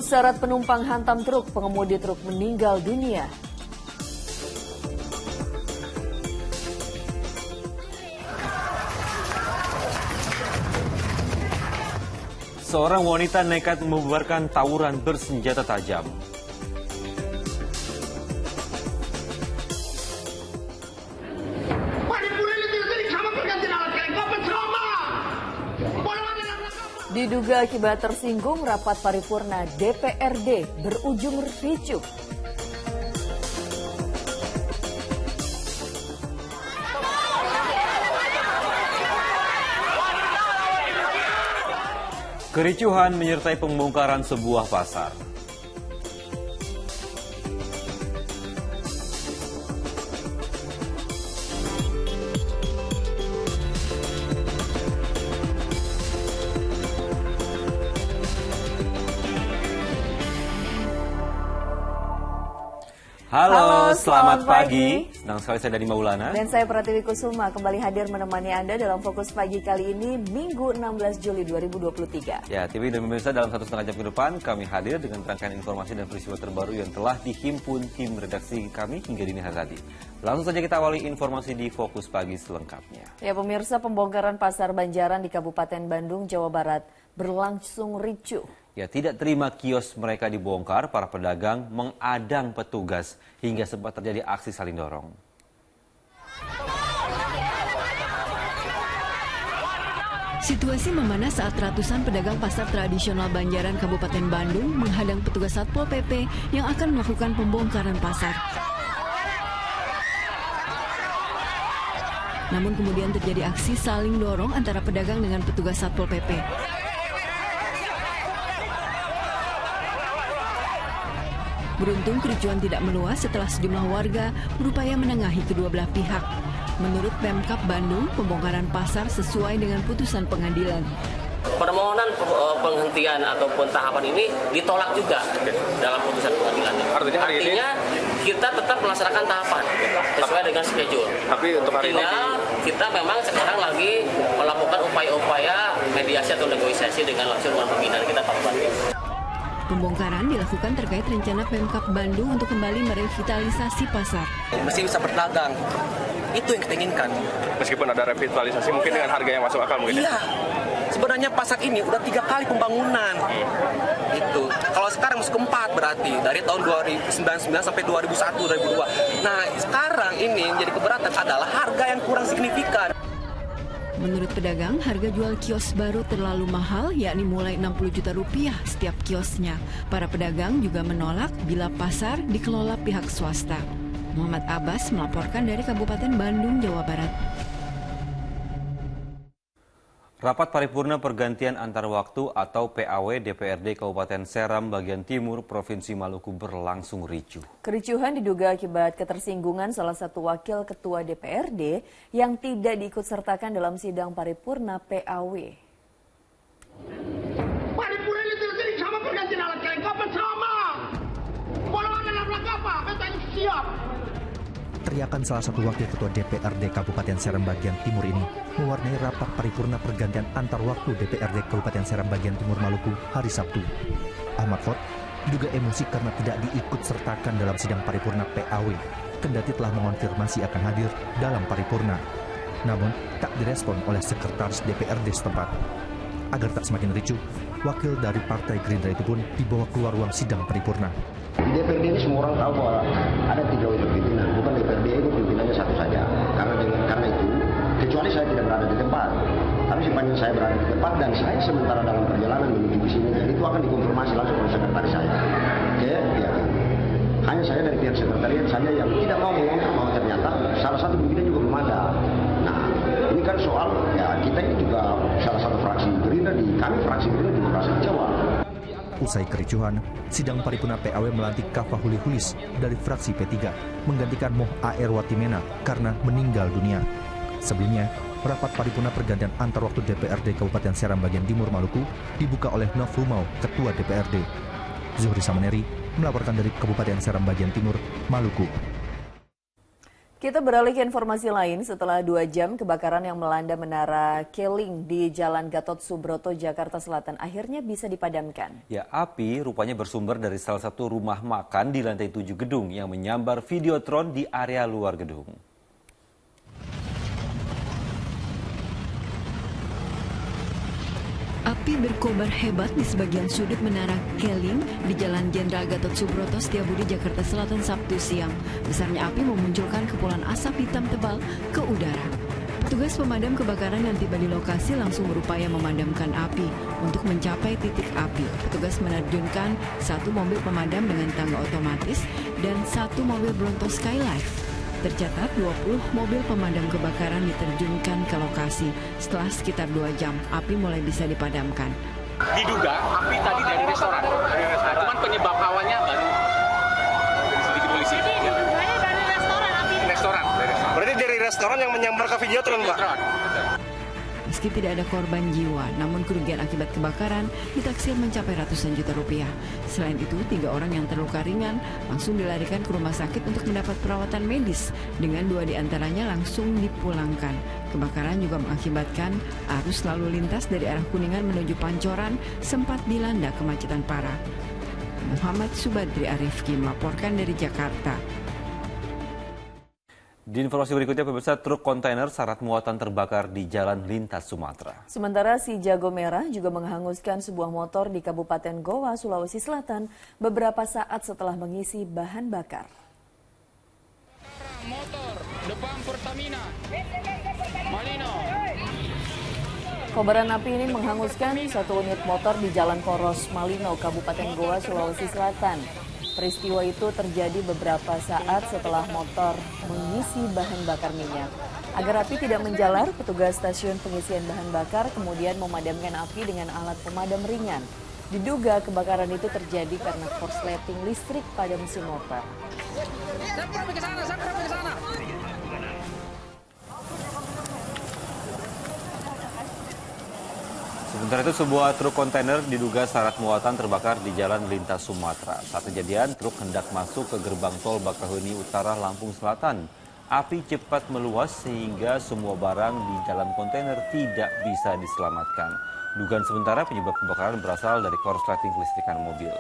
Bus syarat penumpang hantam truk, pengemudi truk meninggal dunia. Seorang wanita nekat membubarkan tawuran bersenjata tajam. Diduga akibat tersinggung, rapat paripurna DPRD berujung ricuh. Kericuhan menyertai pembongkaran sebuah pasar. Halo, selamat pagi. Senang sekali saya Dani Maulana. Dan saya Pratiwi Kusuma kembali hadir menemani Anda dalam Fokus Pagi kali ini, Minggu 16 Juli 2023. Ya, TV dan pemirsa, dalam 1,5 jam ke depan kami hadir dengan rangkaian informasi dan peristiwa terbaru yang telah dihimpun tim redaksi kami hingga dini hari tadi. Langsung saja kita awali informasi di Fokus Pagi selengkapnya. Ya, pemirsa, pembongkaran pasar Banjaran di Kabupaten Bandung, Jawa Barat berlangsung ricuh. Ya, tidak terima kios mereka dibongkar, para pedagang mengadang petugas hingga sempat terjadi aksi saling dorong. Situasi memanas saat ratusan pedagang pasar tradisional Banjaran Kabupaten Bandung menghadang petugas Satpol PP yang akan melakukan pembongkaran pasar. Namun kemudian terjadi aksi saling dorong antara pedagang dengan petugas Satpol PP. Beruntung kericuan tidak meluas setelah sejumlah warga berupaya menengahi kedua belah pihak. Menurut Pemkab Bandung, pembongkaran pasar sesuai dengan putusan pengadilan. Permohonan penghentian ataupun tahapan ini ditolak juga dalam putusan pengadilan. Artinya kita tetap melaksanakan tahapan sesuai dengan schedule. Tapi untuk hari ini kita memang sekarang lagi melakukan upaya-upaya mediasi atau negosiasi dengan langsung dengan pembinaan kita Pak Bupati. Pembongkaran dilakukan terkait rencana Pemkab Bandung untuk kembali merevitalisasi pasar. Mesti bisa berdagang, itu yang kita inginkan. Meskipun ada revitalisasi, mungkin dengan harga yang masuk akal mungkin. Iya, sebenarnya pasar ini udah 3 kali pembangunan. Itu. Kalau sekarang masuk ke 4 berarti dari tahun 2099 sampai 2001, 2002. Nah, sekarang ini yang jadi keberatan adalah harga yang kurang signifikan. Menurut pedagang, harga jual kios baru terlalu mahal, yakni mulai 60 juta rupiah setiap kiosnya. Para pedagang juga menolak bila pasar dikelola pihak swasta. Muhammad Abbas melaporkan dari Kabupaten Bandung, Jawa Barat. Rapat paripurna pergantian antar waktu atau PAW DPRD Kabupaten Seram bagian timur Provinsi Maluku berlangsung ricuh. Kericuhan diduga akibat ketersinggungan salah satu wakil ketua DPRD yang tidak diikutsertakan dalam sidang paripurna PAW. Paripurna itu terjadi sama pergantian alat kelengkapan sama. Golongan alat apa? Betanya siap. Teriakan salah satu wakil ketua DPRD Kabupaten Seram bagian timur ini mewarnai rapat paripurna pergantian antar waktu DPRD Kabupaten Seram bagian timur Maluku hari Sabtu. Ahmad Fot diduga emosi karena tidak diikut sertakan dalam sidang paripurna PAW, kendati telah mengonfirmasi akan hadir dalam paripurna. Namun tak direspon oleh sekretaris DPRD setempat. Agar tak semakin ricuh, wakil dari Partai Gerindra itu pun dibawa keluar ruang sidang paripurna. Di DPRD ini semua orang tahu bahwa ada 3 wakil pimpinan, bukan DPRD itu pimpinannya satu saja. Karena itu, kecuali saya tidak berada di tempat. Tapi sepanjang saya berada di tempat dan saya sementara dalam perjalanan menuju ke sini, dan itu akan dikonfirmasi langsung oleh sekretaris saya. Oke, ya. Hanya saya dari pihak sekretariat saja yang tidak mau mengungkap bahwa ternyata salah satu pimpinan juga belum ada. Nah, ini kan soal, ya kita ini juga salah satu fraksi Gerindra, kami fraksi Gerindra juga merasa kecewa. Usai kericuhan, sidang paripurna PAW melantik Kafah Huli Hulis dari fraksi P3 menggantikan Moh A.R. Watimena karena meninggal dunia. Sebelumnya, rapat paripurna pergantian antar waktu DPRD Kabupaten Seram bagian timur Maluku dibuka oleh Nov Rumau, Ketua DPRD. Zuhri Samaneri melaporkan dari Kabupaten Seram bagian timur Maluku. Kita beralih ke informasi lain. Setelah 2 jam, kebakaran yang melanda Menara Keling di Jalan Gatot Subroto, Jakarta Selatan akhirnya bisa dipadamkan. Ya, api rupanya bersumber dari salah satu rumah makan di lantai 7 gedung yang menyambar Videotron di area luar gedung. Api berkobar hebat di sebagian sudut Menara Keling di Jalan Jenderal Gatot Subroto, Setiabudi, Jakarta Selatan Sabtu siang. Besarnya api memunculkan kepulan asap hitam tebal ke udara. Petugas pemadam kebakaran yang tiba di lokasi langsung berupaya memadamkan api. Untuk mencapai titik api, petugas menerjunkan 1 mobil pemadam dengan tangga otomatis dan 1 mobil Bronto Skylife. Tercatat 20 mobil pemadam kebakaran diterjunkan ke lokasi. Setelah sekitar 2 jam, api mulai bisa dipadamkan. Diduga api tadi dari restoran. Cuman penyebab awalnya baru sedikit polisi. Jadi dari restoran api? Restoran. Berarti dari restoran yang menyambar ke Videotron, Pak? Meski tidak ada korban jiwa, namun kerugian akibat kebakaran ditaksir mencapai ratusan juta rupiah. Selain itu, 3 orang yang terluka ringan langsung dilarikan ke rumah sakit untuk mendapat perawatan medis, dengan 2 diantaranya langsung dipulangkan. Kebakaran juga mengakibatkan arus lalu lintas dari arah Kuningan menuju Pancoran sempat dilanda kemacetan parah. Muhammad Subadri Arifki melaporkan dari Jakarta. Di informasi berikutnya, pemirsa, truk kontainer syarat muatan terbakar di Jalan Lintas Sumatera. Sementara si Jago Merah juga menghanguskan sebuah motor di Kabupaten Goa, Sulawesi Selatan beberapa saat setelah mengisi bahan bakar. Motor depan Pertamina. Malino. Kobaran api ini menghanguskan 1 unit motor di Jalan Poros Malino, Kabupaten Goa, Sulawesi Selatan. Peristiwa itu terjadi beberapa saat setelah motor mengisi bahan bakar minyak. Agar api tidak menjalar, petugas stasiun pengisian bahan bakar kemudian memadamkan api dengan alat pemadam ringan. Diduga kebakaran itu terjadi karena korsleting listrik pada mesin motor. Sementara itu, sebuah truk kontainer diduga syarat muatan terbakar di Jalan Lintas Sumatera. Saat kejadian, truk hendak masuk ke gerbang tol Bakahuni Utara, Lampung Selatan. Api cepat meluas sehingga semua barang di dalam kontainer tidak bisa diselamatkan. Dugaan sementara penyebab kebakaran berasal dari korsleting kelistrikan mobil.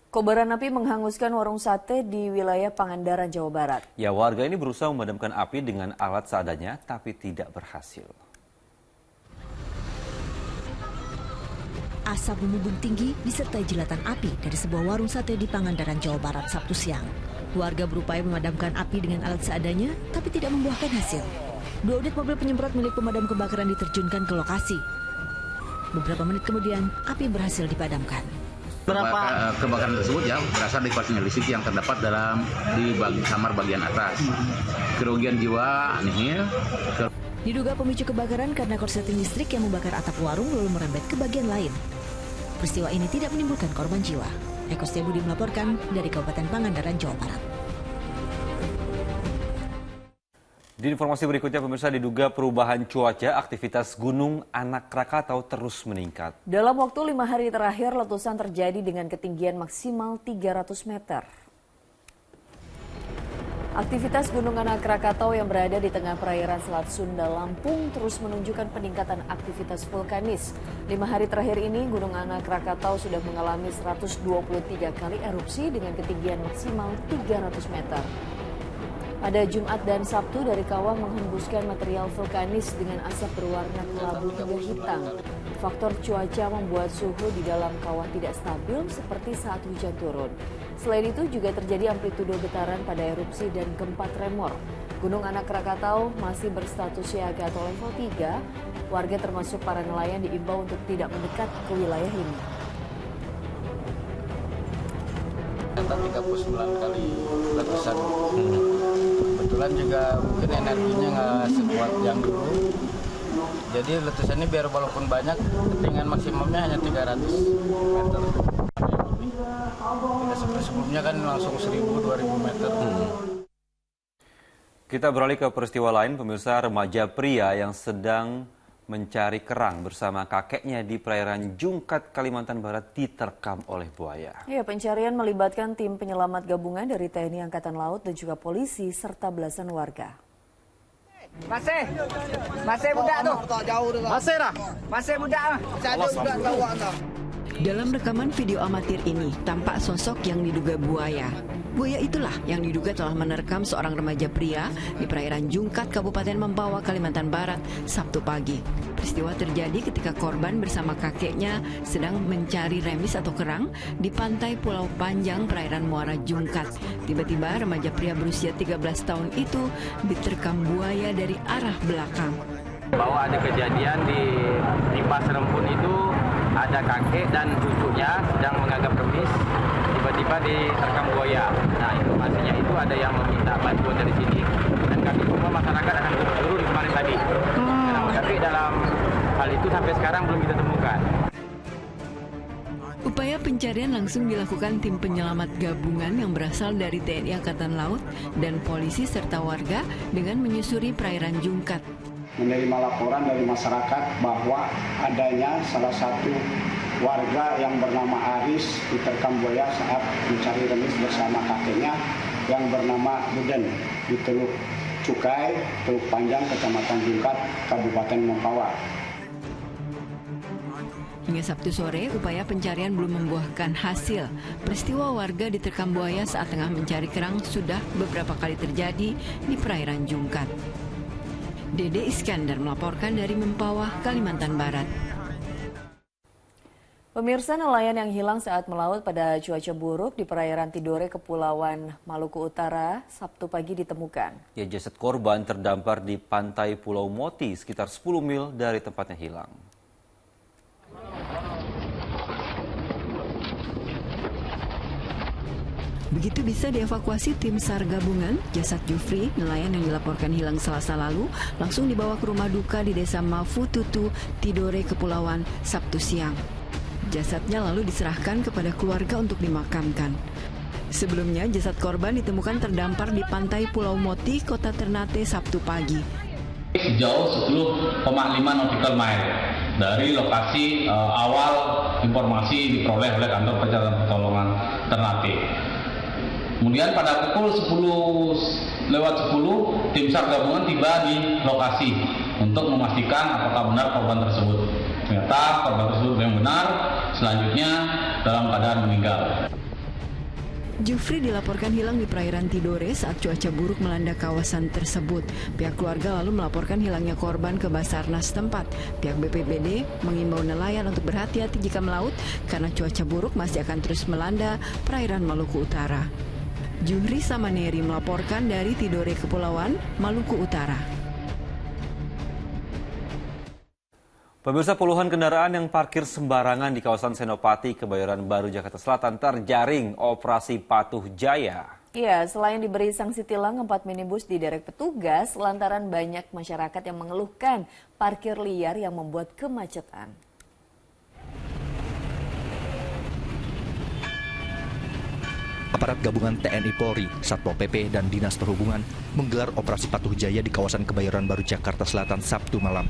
Kobaran api menghanguskan warung sate di wilayah Pangandaran, Jawa Barat. Ya, warga ini berusaha memadamkan api dengan alat seadanya, tapi tidak berhasil. Asap membumbung tinggi disertai jilatan api dari sebuah warung sate di Pangandaran, Jawa Barat, Sabtu siang. Warga berupaya memadamkan api dengan alat seadanya, tapi tidak membuahkan hasil. 2 unit mobil penyemprot milik pemadam kebakaran diterjunkan ke lokasi. Beberapa menit kemudian, api berhasil dipadamkan. Kebakaran tersebut ya berasal dari korsleting listrik yang terdapat di kamar bagian atas. Kerugian jiwa nihil. Diduga pemicu kebakaran karena korsleting listrik yang membakar atap warung lalu merembet ke bagian lain. Peristiwa ini tidak menimbulkan korban jiwa. Eko Setiabudi melaporkan dari Kabupaten Pangandaran, Jawa Barat. Di informasi berikutnya, pemirsa, diduga perubahan cuaca, aktivitas Gunung Anak Krakatau terus meningkat. Dalam waktu 5 hari terakhir, letusan terjadi dengan ketinggian maksimal 300 meter. Aktivitas Gunung Anak Krakatau yang berada di tengah perairan Selat Sunda, Lampung terus menunjukkan peningkatan aktivitas vulkanis. 5 hari terakhir ini, Gunung Anak Krakatau sudah mengalami 123 kali erupsi dengan ketinggian maksimal 300 meter. Pada Jumat dan Sabtu, dari kawah menghembuskan material vulkanis dengan asap berwarna kelabu hingga hitam. Faktor cuaca membuat suhu di dalam kawah tidak stabil seperti saat hujan turun. Selain itu juga terjadi amplitudo getaran pada erupsi dan gempa tremor. Gunung Anak Krakatau masih berstatus siaga atau level 3. Warga termasuk para nelayan diimbau untuk tidak mendekat ke wilayah ini. 39 kali letusan. Kebetulan juga mungkin energinya nggak sekuat yang dulu. Jadi letusan ini biar walaupun banyak, ketinggian maksimumnya hanya 300 meter. Sebelumnya kan langsung 1000-2000 meter. Kita beralih ke peristiwa lain, pemirsa. Remaja pria yang sedang mencari kerang bersama kakeknya di perairan Jungkat, Kalimantan Barat diterkam oleh buaya. Ya, pencarian melibatkan tim penyelamat gabungan dari TNI Angkatan Laut dan juga polisi serta belasan warga. Masih muda tuh. Masih muda. Dalam rekaman video amatir ini, tampak sosok yang diduga buaya. Buaya itulah yang diduga telah menerkam seorang remaja pria di perairan Jungkat, Kabupaten Mempawah, Kalimantan Barat, Sabtu pagi. Peristiwa terjadi ketika korban bersama kakeknya sedang mencari remis atau kerang di pantai Pulau Panjang, perairan Muara Jungkat. Tiba-tiba remaja pria berusia 13 tahun itu diterkam buaya dari arah belakang. Bahwa ada kejadian di Pas Rempun itu ada kakek dan cucunya sedang menganggap remis, tiba-tiba diterkam buaya. Nah, informasinya itu ada yang meminta bantuan dari sini dan kami semua masyarakat akan turun kemarin tadi. Tapi dalam hal itu sampai sekarang belum kita temukan. Upaya pencarian langsung dilakukan tim penyelamat gabungan yang berasal dari TNI Angkatan Laut dan polisi serta warga dengan menyusuri perairan Jungkat. Menerima laporan dari masyarakat bahwa adanya salah satu warga yang bernama Aris diterkam buaya saat mencari remis bersama kakeknya yang bernama Buden di Teluk Cukai, Teluk Panjang, Kecamatan Jungkat, Kabupaten Mempawah. Hingga Sabtu sore, upaya pencarian belum membuahkan hasil. Peristiwa warga diterkam buaya saat tengah mencari kerang sudah beberapa kali terjadi di perairan Jungkat. Dede Iskandar melaporkan dari Mempawah, Kalimantan Barat. Pemirsa, nelayan yang hilang saat melaut pada cuaca buruk di perairan Tidore, Kepulauan Maluku Utara, Sabtu pagi ditemukan. Ya, jasad korban terdampar di pantai Pulau Moti, sekitar 10 mil dari tempatnya hilang. Begitu bisa dievakuasi tim SAR gabungan, jasad Jufri, nelayan yang dilaporkan hilang Selasa lalu, langsung dibawa ke rumah duka di Desa Mafututu, Tidore, Kepulauan, Sabtu siang. Jasadnya lalu diserahkan kepada keluarga untuk dimakamkan. Sebelumnya, jasad korban ditemukan terdampar di pantai Pulau Moti, Kota Ternate, Sabtu pagi. Sejauh 10,5 nautical mile dari lokasi awal informasi diperoleh oleh kantor pencarian pertolongan Ternate. Kemudian pada pukul 10.10 tim SAR gabungan tiba di lokasi untuk memastikan apakah benar korban tersebut. Ternyata korban tersebut yang benar, selanjutnya dalam keadaan meninggal. Jufri dilaporkan hilang di perairan Tidore saat cuaca buruk melanda kawasan tersebut. Pihak keluarga lalu melaporkan hilangnya korban ke Basarnas setempat. Pihak BPBD mengimbau nelayan untuk berhati-hati jika melaut karena cuaca buruk masih akan terus melanda perairan Maluku Utara. Juhri Samaneri melaporkan dari Tidore, Kepulauan Maluku Utara. Pemirsa, puluhan kendaraan yang parkir sembarangan di kawasan Senopati, Kebayoran Baru, Jakarta Selatan terjaring operasi Patuh Jaya. Ya, selain diberi sanksi tilang, 4 minibus diderek petugas lantaran banyak masyarakat yang mengeluhkan parkir liar yang membuat kemacetan. Aparat gabungan TNI Polri, Satpol PP, dan Dinas Perhubungan menggelar operasi Patuh Jaya di kawasan Kebayoran Baru, Jakarta Selatan, Sabtu malam.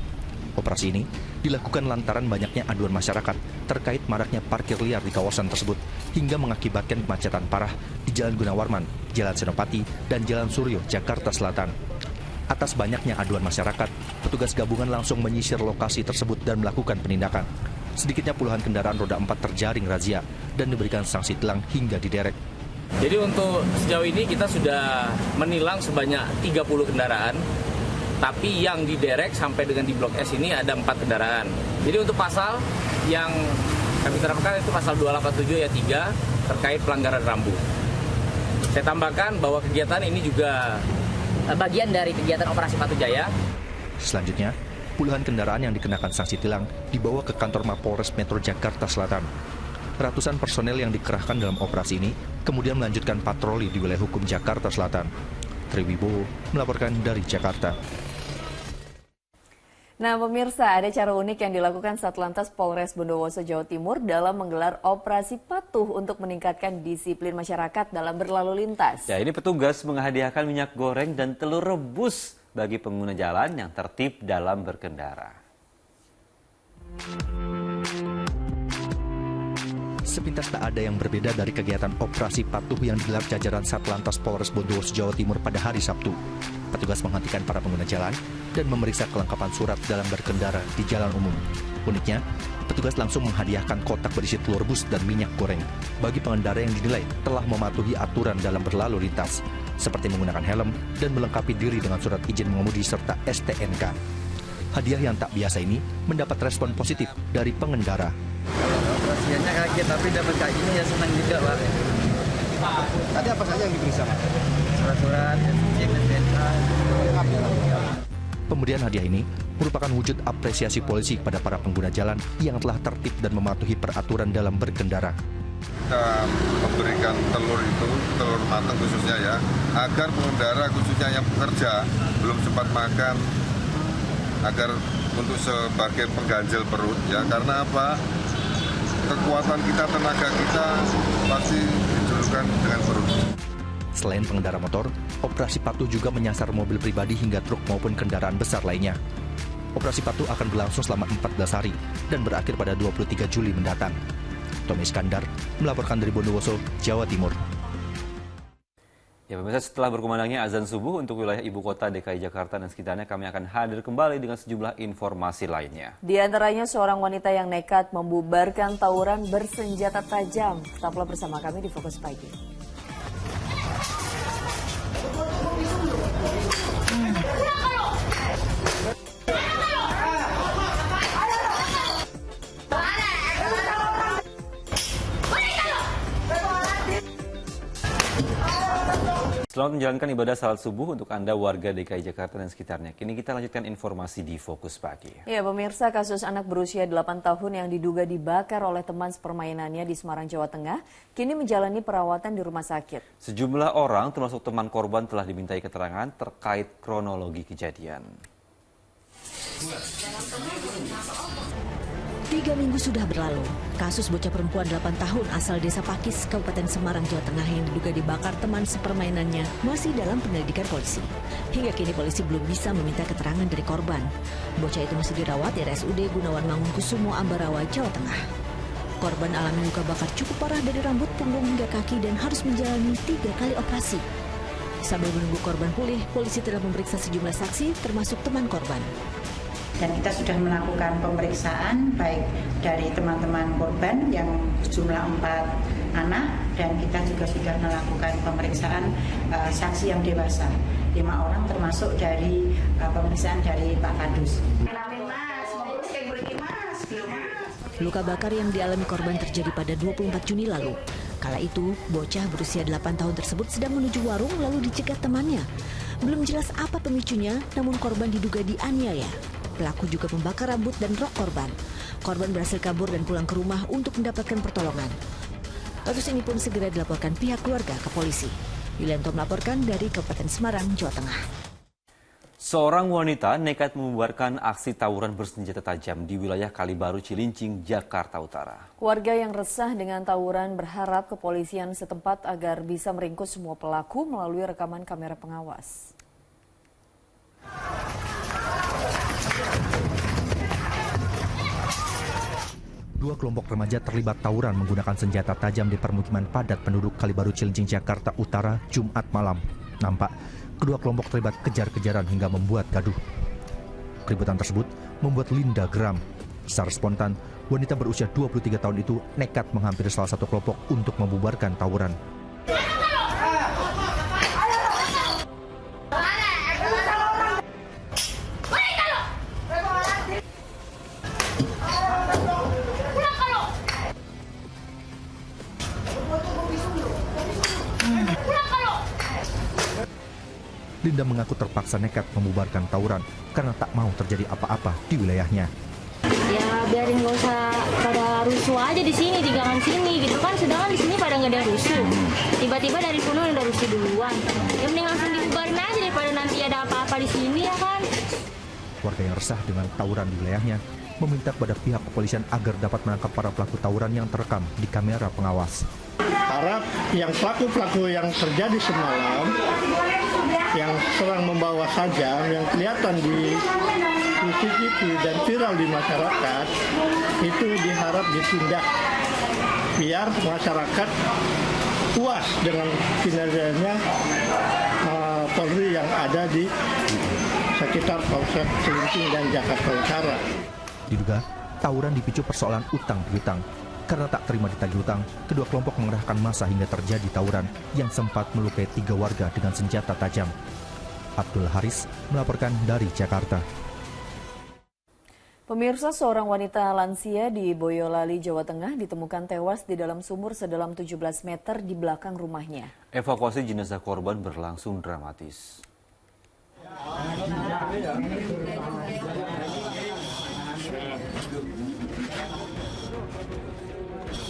Operasi ini dilakukan lantaran banyaknya aduan masyarakat terkait maraknya parkir liar di kawasan tersebut hingga mengakibatkan kemacetan parah di Jalan Gunawarman, Jalan Senopati, dan Jalan Suryo, Jakarta Selatan. Atas banyaknya aduan masyarakat, petugas gabungan langsung menyisir lokasi tersebut dan melakukan penindakan. Sedikitnya puluhan kendaraan roda 4 terjaring razia dan diberikan sanksi tilang hingga diderek. Jadi untuk sejauh ini kita sudah menilang sebanyak 30 kendaraan, tapi yang diderek sampai dengan di Blok S ini ada 4 kendaraan. Jadi untuk pasal yang kami terapkan itu pasal 287 ayat 3 terkait pelanggaran rambu. Saya tambahkan bahwa kegiatan ini juga bagian dari kegiatan operasi Patuh Jaya. Selanjutnya, puluhan kendaraan yang dikenakan sanksi tilang dibawa ke kantor Mapolres Metro Jakarta Selatan. Ratusan personel yang dikerahkan dalam operasi ini kemudian melanjutkan patroli di wilayah hukum Jakarta Selatan. Triwibowo melaporkan dari Jakarta. Nah, pemirsa, ada cara unik yang dilakukan Satlantas Polres Bondowoso, Jawa Timur dalam menggelar operasi patuh untuk meningkatkan disiplin masyarakat dalam berlalu lintas. Ya, ini petugas menghadiahkan minyak goreng dan telur rebus bagi pengguna jalan yang tertib dalam berkendara. Sepintas tak ada yang berbeda dari kegiatan operasi patuh yang digelar jajaran Satlantas Polres Bondowoso, Jawa Timur pada hari Sabtu. Petugas menghentikan para pengguna jalan dan memeriksa kelengkapan surat dalam berkendara di jalan umum. Uniknya, petugas langsung menghadiahkan kotak berisi telur rebus dan minyak goreng bagi pengendara yang dinilai telah mematuhi aturan dalam berlalu lintas, seperti menggunakan helm dan melengkapi diri dengan surat izin mengemudi serta STNK. Hadiah yang tak biasa ini mendapat respon positif dari pengendara. Operasinya kaget, tapi dapat kayak gini ya senang juga, Pak. Tadi apa saja yang diperiksa, Pak? Surat-surat, STNK. Pemberian hadiah ini merupakan wujud apresiasi polisi pada para pengguna jalan yang telah tertib dan mematuhi peraturan dalam berkendara. Kita memberikan telur matang khususnya ya, agar pengendara khususnya yang bekerja belum sempat makan, agar untuk sebagai pengganjal perut ya, karena apa? Kekuatan kita, tenaga kita pasti dijulukan dengan perut. Selain pengendara motor, operasi patuh juga menyasar mobil pribadi hingga truk maupun kendaraan besar lainnya. Operasi patuh akan berlangsung selama 14 hari dan berakhir pada 23 Juli mendatang. Tommy Iskandar melaporkan dari Bondowoso, Jawa Timur. Ya pemirsa, setelah berkumandangnya azan subuh untuk wilayah ibu kota DKI Jakarta dan sekitarnya, kami akan hadir kembali dengan sejumlah informasi lainnya. Di antaranya seorang wanita yang nekat membubarkan tawuran bersenjata tajam. Tetaplah bersama kami di Fokus Pagi. Selamat menjalankan ibadah salat subuh untuk Anda warga DKI Jakarta dan sekitarnya. Kini kita lanjutkan informasi di Fokus Pagi. Ya pemirsa, kasus anak berusia 8 tahun yang diduga dibakar oleh teman sepermainannya di Semarang, Jawa Tengah, kini menjalani perawatan di rumah sakit. Sejumlah orang termasuk teman korban telah dimintai keterangan terkait kronologi kejadian. 3 minggu sudah berlalu, kasus bocah perempuan 8 tahun asal desa Pakis, Kabupaten Semarang, Jawa Tengah yang diduga dibakar teman sepermainannya masih dalam penyelidikan polisi. Hingga kini polisi belum bisa meminta keterangan dari korban. Bocah itu masih dirawat di RSUD Gunawan Mangunkusumo, Ambarawa, Jawa Tengah. Korban alami luka bakar cukup parah dari rambut, punggung hingga kaki dan harus menjalani 3 kali operasi. Sambil menunggu korban pulih, polisi telah memeriksa sejumlah saksi termasuk teman korban. Dan kita sudah melakukan pemeriksaan baik dari teman-teman korban yang jumlah 4 anak, dan kita juga sudah melakukan pemeriksaan saksi yang dewasa 5 orang termasuk dari pemeriksaan dari Pak Kadus. Luka bakar yang dialami korban terjadi pada 24 Juni lalu. Kala itu, bocah berusia 8 tahun tersebut sedang menuju warung lalu dicegat temannya. Belum jelas apa pemicunya, namun korban diduga dianiaya. Pelaku juga membakar rambut dan rok korban. Korban berhasil kabur dan pulang ke rumah untuk mendapatkan pertolongan. Kasus ini pun segera dilaporkan pihak keluarga ke polisi. Yulianto melaporkan dari Kabupaten Semarang, Jawa Tengah. Seorang wanita nekat membubarkan aksi tawuran bersenjata tajam di wilayah Kalibaru, Cilincing, Jakarta Utara. Warga yang resah dengan tawuran berharap kepolisian setempat agar bisa meringkus semua pelaku melalui rekaman kamera pengawas. Dua kelompok remaja terlibat tawuran menggunakan senjata tajam di permukiman padat penduduk Kalibaru, Cilincing, Jakarta Utara, Jumat malam. Nampak, kedua kelompok terlibat kejar-kejaran hingga membuat gaduh. Keributan tersebut membuat Linda geram. Secara spontan, wanita berusia 23 tahun itu nekat menghampiri salah satu kelompok untuk membubarkan tawuran. Linda mengaku terpaksa nekat membubarkan tawuran karena tak mau terjadi apa-apa di wilayahnya. Ya biarin gak usah pada rusuh aja di sini, di gangan sini gitu kan, sedangkan di sini pada nggak ada rusuh. Tiba-tiba dari sono udah rusuh duluan. Ya mending langsung dibubarin aja daripada nanti ada apa-apa di sini ya kan. Warga yang resah dengan tawuran di wilayahnya meminta kepada pihak kepolisian agar dapat menangkap para pelaku tawuran yang terekam di kamera pengawas. Harap yang pelaku-pelaku yang terjadi semalam, yang serang membawa sajam, yang kelihatan di CCTV dan viral di masyarakat, itu diharap ditindak biar masyarakat puas dengan kinerjanya Polri yang ada di sekitar Polsek Cilincing dan Jakarta Utara. Diduga, tawuran dipicu persoalan utang piutang. Karena tak terima ditagih utang, kedua kelompok mengerahkan massa hingga terjadi tawuran yang sempat melukai 3 warga dengan senjata tajam. Abdul Haris melaporkan dari Jakarta. Pemirsa, seorang wanita lansia di Boyolali, Jawa Tengah ditemukan tewas di dalam sumur sedalam 17 meter di belakang rumahnya. Evakuasi jenazah korban berlangsung dramatis.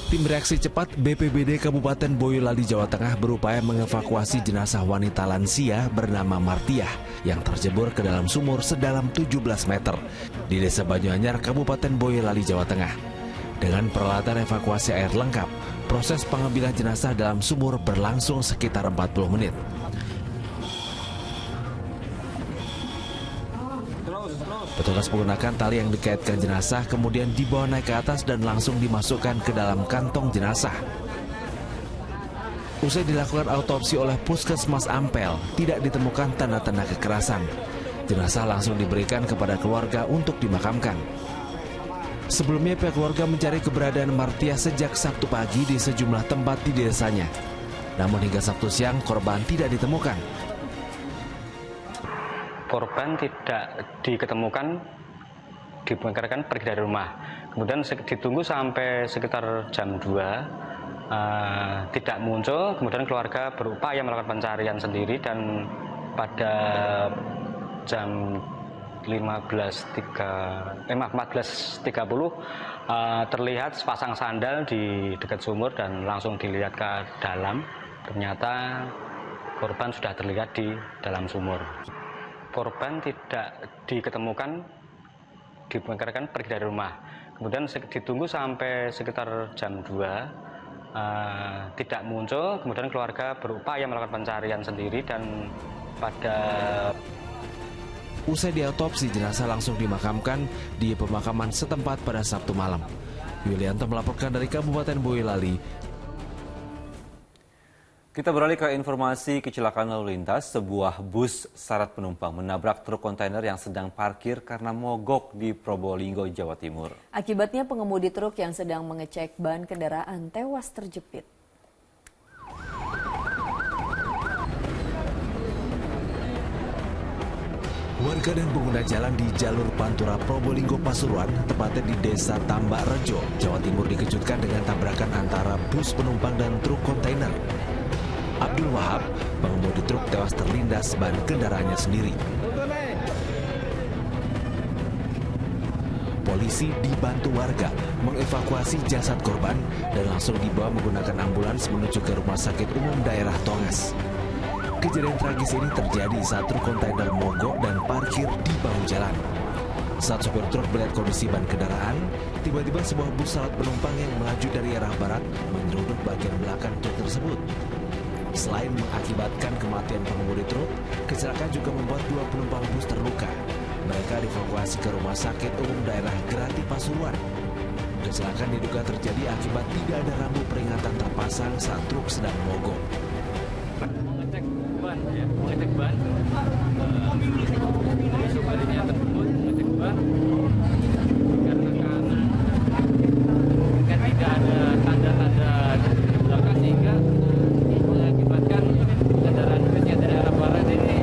Tim reaksi cepat BPBD Kabupaten Boyolali, Jawa Tengah berupaya mengevakuasi jenazah wanita lansia bernama Martiah yang terjebur ke dalam sumur sedalam 17 meter di Desa Banyuanyar, Kabupaten Boyolali, Jawa Tengah. Dengan peralatan evakuasi air lengkap, proses pengambilan jenazah dalam sumur berlangsung sekitar 40 menit. Petugas menggunakan tali yang dikaitkan jenazah kemudian dibawa naik ke atas dan langsung dimasukkan ke dalam kantong jenazah. Usai dilakukan autopsi oleh Puskesmas Ampel, tidak ditemukan tanda-tanda kekerasan. Jenazah langsung diberikan kepada keluarga untuk dimakamkan. Sebelumnya pihak keluarga mencari keberadaan Martiah sejak Sabtu pagi di sejumlah tempat di desanya. Namun hingga Sabtu siang korban tidak ditemukan. Korban tidak diketemukan, dibongkarkan pergi dari rumah. Kemudian ditunggu sampai sekitar jam 2, tidak muncul. Kemudian keluarga berupaya melakukan pencarian sendiri dan pada jam 14.30 terlihat sepasang sandal di dekat sumur dan langsung dilihat ke dalam. Ternyata korban sudah terlihat di dalam sumur. Korban tidak diketemukan, dibongkarkan pergi dari rumah. Kemudian ditunggu sampai sekitar jam 2, tidak muncul. Kemudian keluarga berupaya melakukan pencarian sendiri dan pada usai diautopsi, jenazah langsung dimakamkan di pemakaman setempat pada Sabtu malam. Yulianto melaporkan dari Kabupaten Boyolali. Kita beralih ke informasi kecelakaan lalu lintas. Sebuah bus syarat penumpang menabrak truk kontainer yang sedang parkir karena mogok di Probolinggo, Jawa Timur. Akibatnya pengemudi truk yang sedang mengecek ban kendaraan tewas terjepit. Warga dan pengguna jalan di jalur Pantura Probolinggo Pasuruan, tepatnya di Desa Tambak Rejo, Jawa Timur dikejutkan dengan tabrakan antara bus penumpang dan truk kontainer. Abdul Wahab, pengemudi truk, tewas terlindas ban kendaraannya sendiri. Polisi dibantu warga mengevakuasi jasad korban dan langsung dibawa menggunakan ambulans menuju ke Rumah Sakit Umum Daerah Tongas. Kejadian tragis ini terjadi saat truk kontainer mogok dan parkir di bahu jalan. Saat sopir truk melihat kondisi ban kendaraan, tiba-tiba sebuah bus syarat penumpang yang melaju dari arah barat menyeruduk bagian belakang truk tersebut. Selain mengakibatkan kematian pengemudi truk, kecelakaan juga membuat 2 penumpang bus terluka. Mereka dievakuasi ke Rumah Sakit Umum Daerah Grati Pasuruan. Kecelakaan diduga terjadi akibat tidak ada rambu peringatan terpasang saat truk sedang mogok. Mengecek ban, supirnya tersebut mengecek ban karena tidak ada tanda-tanda belakang sehingga mengakibatkan kendaraan busnya dari arah barat ini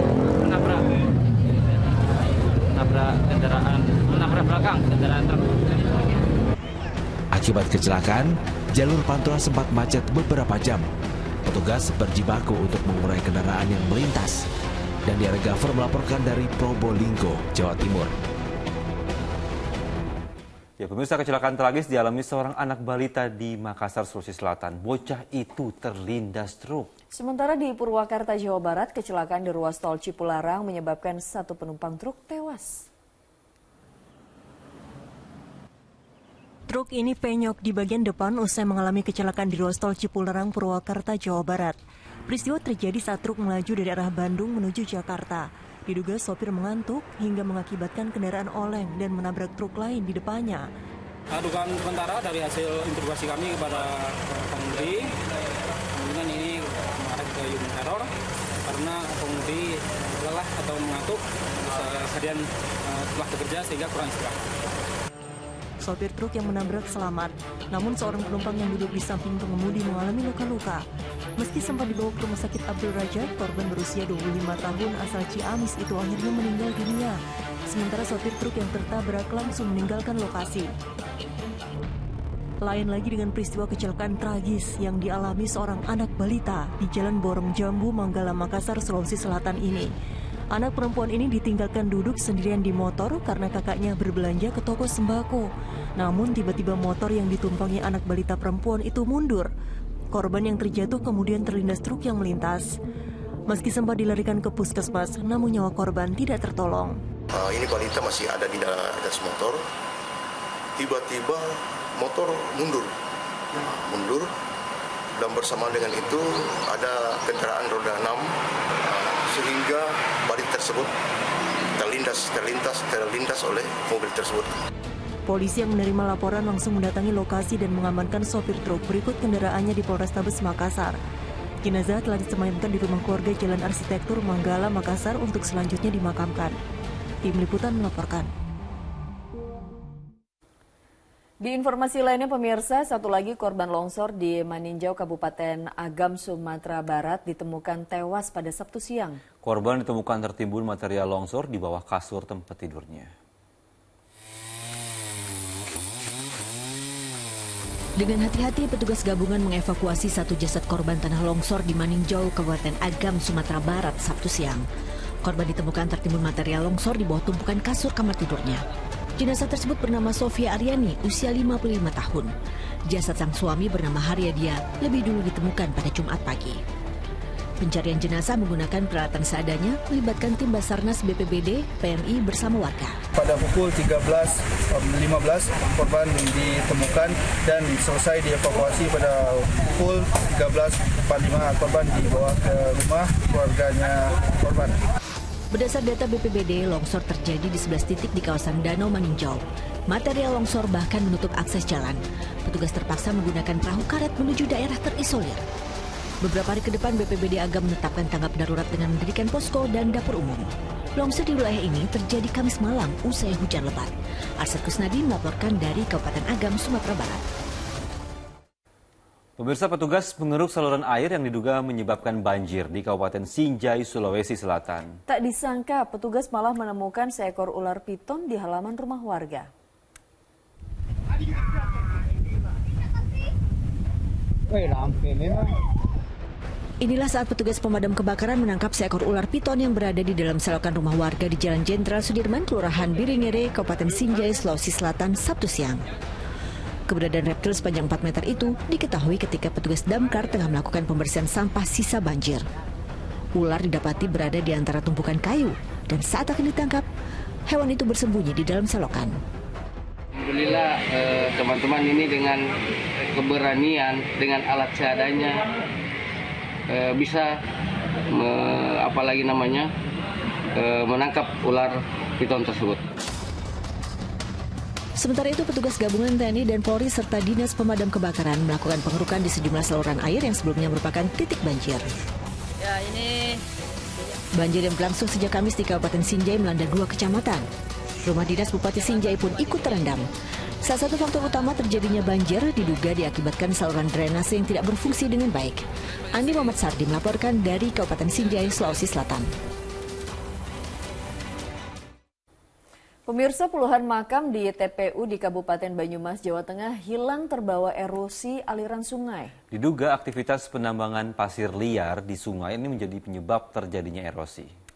menabrak belakang kendaraan truk. Akibat kecelakaan, jalur Pantura sempat macet beberapa jam. Petugas berjibaku untuk mengurai kendaraan yang melintas. Dan Diare Gaffer melaporkan dari Probolinggo, Jawa Timur. Ya, pemirsa, kecelakaan tragis dialami seorang anak balita di Makassar, Sulawesi Selatan. Bocah itu terlindas truk. Sementara di Purwakarta, Jawa Barat, kecelakaan di ruas tol Cipularang menyebabkan 1 penumpang truk tewas. Truk ini penyok di bagian depan usai mengalami kecelakaan di ruas tol Cipularang, Purwakarta, Jawa Barat. Peristiwa terjadi saat truk melaju dari arah Bandung menuju Jakarta. Diduga sopir mengantuk hingga mengakibatkan kendaraan oleng dan menabrak truk lain di depannya. Dugaan sementara dari hasil interogasi kami kepada pengemudi, kemungkinan ini mengarah ke human error karena pengemudi lelah atau mengantuk seharian telah bekerja sehingga kurang istirahat. Sopir truk yang menabrak selamat, namun seorang penumpang yang duduk di samping pengemudi mengalami luka-luka. Meski sempat dibawa ke rumah sakit Abdul Rajak, korban berusia 25 tahun asal Ciamis itu akhirnya meninggal dunia. Sementara sopir truk yang tertabrak langsung meninggalkan lokasi. Lain lagi dengan peristiwa kecelakaan tragis yang dialami seorang anak balita di Jalan Borong Jambu, Manggala, Makassar, Sulawesi Selatan ini. Anak perempuan ini ditinggalkan duduk sendirian di motor karena kakaknya berbelanja ke toko sembako. Namun tiba-tiba motor yang ditumpangi anak balita perempuan itu mundur. Korban yang terjatuh kemudian terlindas truk yang melintas. Meski sempat dilarikan ke puskesmas, namun nyawa korban tidak tertolong. Ini balita masih ada di atas motor. Tiba-tiba motor mundur, dan bersamaan dengan itu ada kendaraan roda 6 sehingga balita tersebut terlindas oleh mobil tersebut. Polisi yang menerima laporan langsung mendatangi lokasi dan mengamankan sopir truk berikut kendaraannya di Polrestabes Makassar. Jenazah telah disemayamkan di rumah keluarga Jalan Arsitektur Manggala, Makassar untuk selanjutnya dimakamkan. Tim Liputan melaporkan. Di informasi lainnya pemirsa, satu lagi korban longsor di Maninjau, Kabupaten Agam, Sumatera Barat ditemukan tewas pada Sabtu siang. Korban ditemukan tertimbun material longsor di bawah kasur tempat tidurnya. Dengan hati-hati, petugas gabungan mengevakuasi satu jasad korban tanah longsor di Maninjau, Kabupaten Agam, Sumatera Barat, Sabtu siang. Korban ditemukan tertimbun material longsor di bawah tumpukan kasur kamar tidurnya. Jenazah tersebut bernama Sofia Aryani, usia 55 tahun. Jasad sang suami bernama Haryadia lebih dulu ditemukan pada Jumat pagi. Pencarian jenazah menggunakan peralatan seadanya, melibatkan tim Basarnas BPBD, PMI bersama warga. Pada pukul 13.15 korban ditemukan dan selesai dievakuasi pada pukul 13.45 korban dibawa ke rumah keluarganya korban. Berdasar data BPBD, longsor terjadi di 11 titik di kawasan Danau Maninjau. Material longsor bahkan menutup akses jalan. Petugas terpaksa menggunakan perahu karet menuju daerah terisolir. Beberapa hari ke depan BPBD Agam menetapkan tanggap darurat dengan mendirikan posko dan dapur umum. Longsor di wilayah ini terjadi Kamis malam usai hujan lebat. Arsad Kusnadi melaporkan dari Kabupaten Agam, Sumatera Barat. Pemirsa, petugas mengeruk saluran air yang diduga menyebabkan banjir di Kabupaten Sinjai, Sulawesi Selatan. Tak disangka, petugas malah menemukan seekor ular piton di halaman rumah warga. Inilah saat petugas pemadam kebakaran menangkap seekor ular piton yang berada di dalam selokan rumah warga di Jalan Jenderal Sudirman, Kelurahan Biringere, Kabupaten Sinjai, Sulawesi Selatan, Sabtu siang. Keberadaan reptil sepanjang 4 meter itu diketahui ketika petugas damkar tengah melakukan pembersihan sampah sisa banjir. Ular didapati berada di antara tumpukan kayu dan saat akan ditangkap, hewan itu bersembunyi di dalam selokan. Alhamdulillah teman-teman ini dengan keberanian, dengan alat seadanya bisa menangkap ular piton tersebut. Sementara itu, petugas gabungan TNI dan Polri serta Dinas Pemadam Kebakaran melakukan pengerukan di sejumlah saluran air yang sebelumnya merupakan titik banjir. Banjir yang berlangsung sejak Kamis di Kabupaten Sinjai melanda 2 kecamatan. Rumah dinas Bupati Sinjai pun ikut terendam. Salah satu faktor utama terjadinya banjir diduga diakibatkan saluran drainase yang tidak berfungsi dengan baik. Andi Muhammad Sardi melaporkan dari Kabupaten Sinjai, Sulawesi Selatan. Pemirsa, puluhan makam di TPU di Kabupaten Banyumas, Jawa Tengah hilang terbawa erosi aliran sungai. Diduga aktivitas penambangan pasir liar di sungai ini menjadi penyebab terjadinya erosi.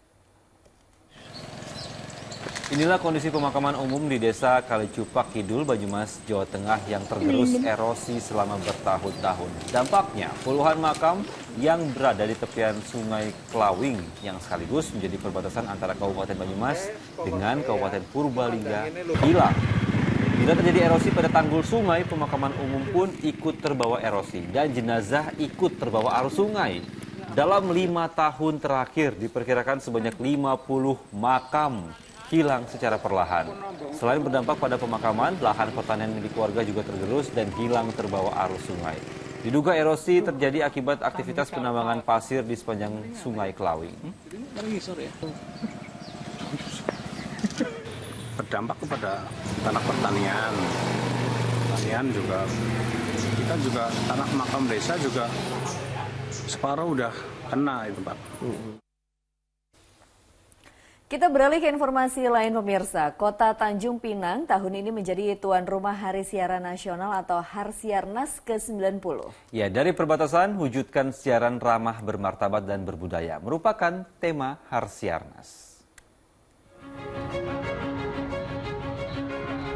Inilah kondisi pemakaman umum di Desa Kalicupak Kidul, Banyumas, Jawa Tengah yang tergerus erosi selama bertahun-tahun. Dampaknya, puluhan makam yang berada di tepian Sungai Klawing yang sekaligus menjadi perbatasan antara Kabupaten Banyumas dengan Kabupaten Purbalingga hilang. Bila terjadi erosi pada tanggul sungai, pemakaman umum pun ikut terbawa erosi dan jenazah ikut terbawa arus sungai. Dalam 5 tahun terakhir diperkirakan sebanyak 50 makam hilang secara perlahan. Selain berdampak pada pemakaman, lahan pertanian milik warga juga tergerus dan hilang terbawa arus sungai. Diduga erosi terjadi akibat aktivitas penambangan pasir di sepanjang Sungai Kelawing. Berdampak kepada tanah pertanian. Pertanian juga, kita juga tanah makam desa juga separuh udah kena itu Pak. Kita beralih ke informasi lain pemirsa. Kota Tanjung Pinang tahun ini menjadi tuan rumah Hari Siaran Nasional atau Harsiarnas ke-90. Ya, dari perbatasan wujudkan siaran ramah, bermartabat dan berbudaya merupakan tema Harsiarnas.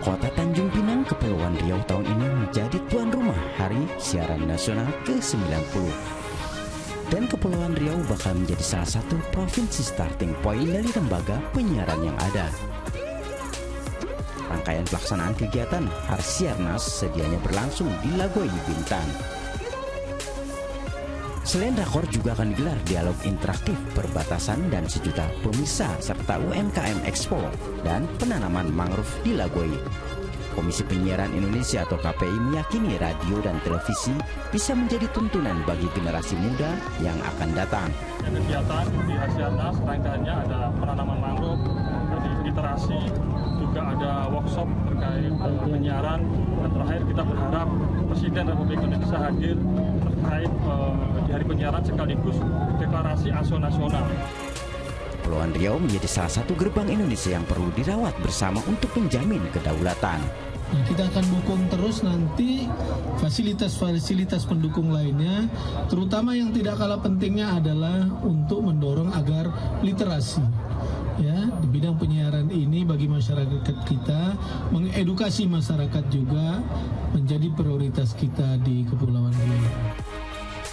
Kota Tanjung Pinang, Kepulauan Riau tahun ini menjadi tuan rumah Hari Siaran Nasional ke-90. Dan Kepulauan Riau bakal menjadi salah satu provinsi starting point dari lembaga penyiaran yang ada. Rangkaian pelaksanaan kegiatan Harsiarnas sedianya berlangsung di Lagoy, Bintan. Selain rakor juga akan digelar dialog interaktif perbatasan dan sejuta pemirsa serta UMKM Expo dan penanaman mangrove di Lagoy. Komisi Penyiaran Indonesia atau KPI meyakini radio dan televisi bisa menjadi tuntunan bagi generasi muda yang akan datang. Kegiatan di Harsiarnas rangkaiannya ada penanaman mangrove, literasi, juga ada workshop terkait penyiaran, dan terakhir kita berharap Presiden Republik Indonesia hadir terkait di Hari Penyiaran sekaligus deklarasi ASO nasional. Kepulauan Riau menjadi salah satu gerbang Indonesia yang perlu dirawat bersama untuk menjamin kedaulatan. Kita akan dukung terus nanti fasilitas-fasilitas pendukung lainnya, terutama yang tidak kalah pentingnya adalah untuk mendorong agar literasi ya di bidang penyiaran ini bagi masyarakat kita, mengedukasi masyarakat juga menjadi prioritas kita di Kepulauan Riau.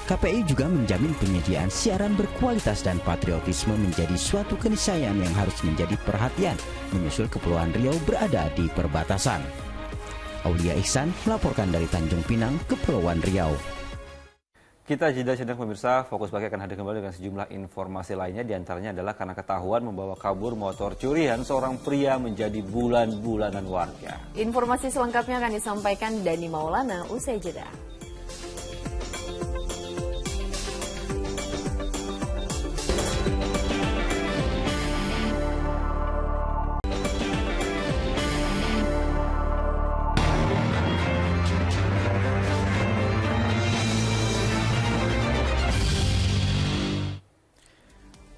KPI juga menjamin penyediaan siaran berkualitas dan patriotisme menjadi suatu keniscayaan yang harus menjadi perhatian menyusul Kepulauan Riau berada di perbatasan. Aulia Ihsan melaporkan dari Tanjung Pinang, Kepulauan Riau. Kita jeda sejenak pemirsa, Fokus Pagi akan hadir kembali dengan sejumlah informasi lainnya. Di antaranya adalah karena ketahuan membawa kabur motor curian, seorang pria menjadi bulan-bulanan warga. Informasi selengkapnya akan disampaikan Dani Maulana usai jeda.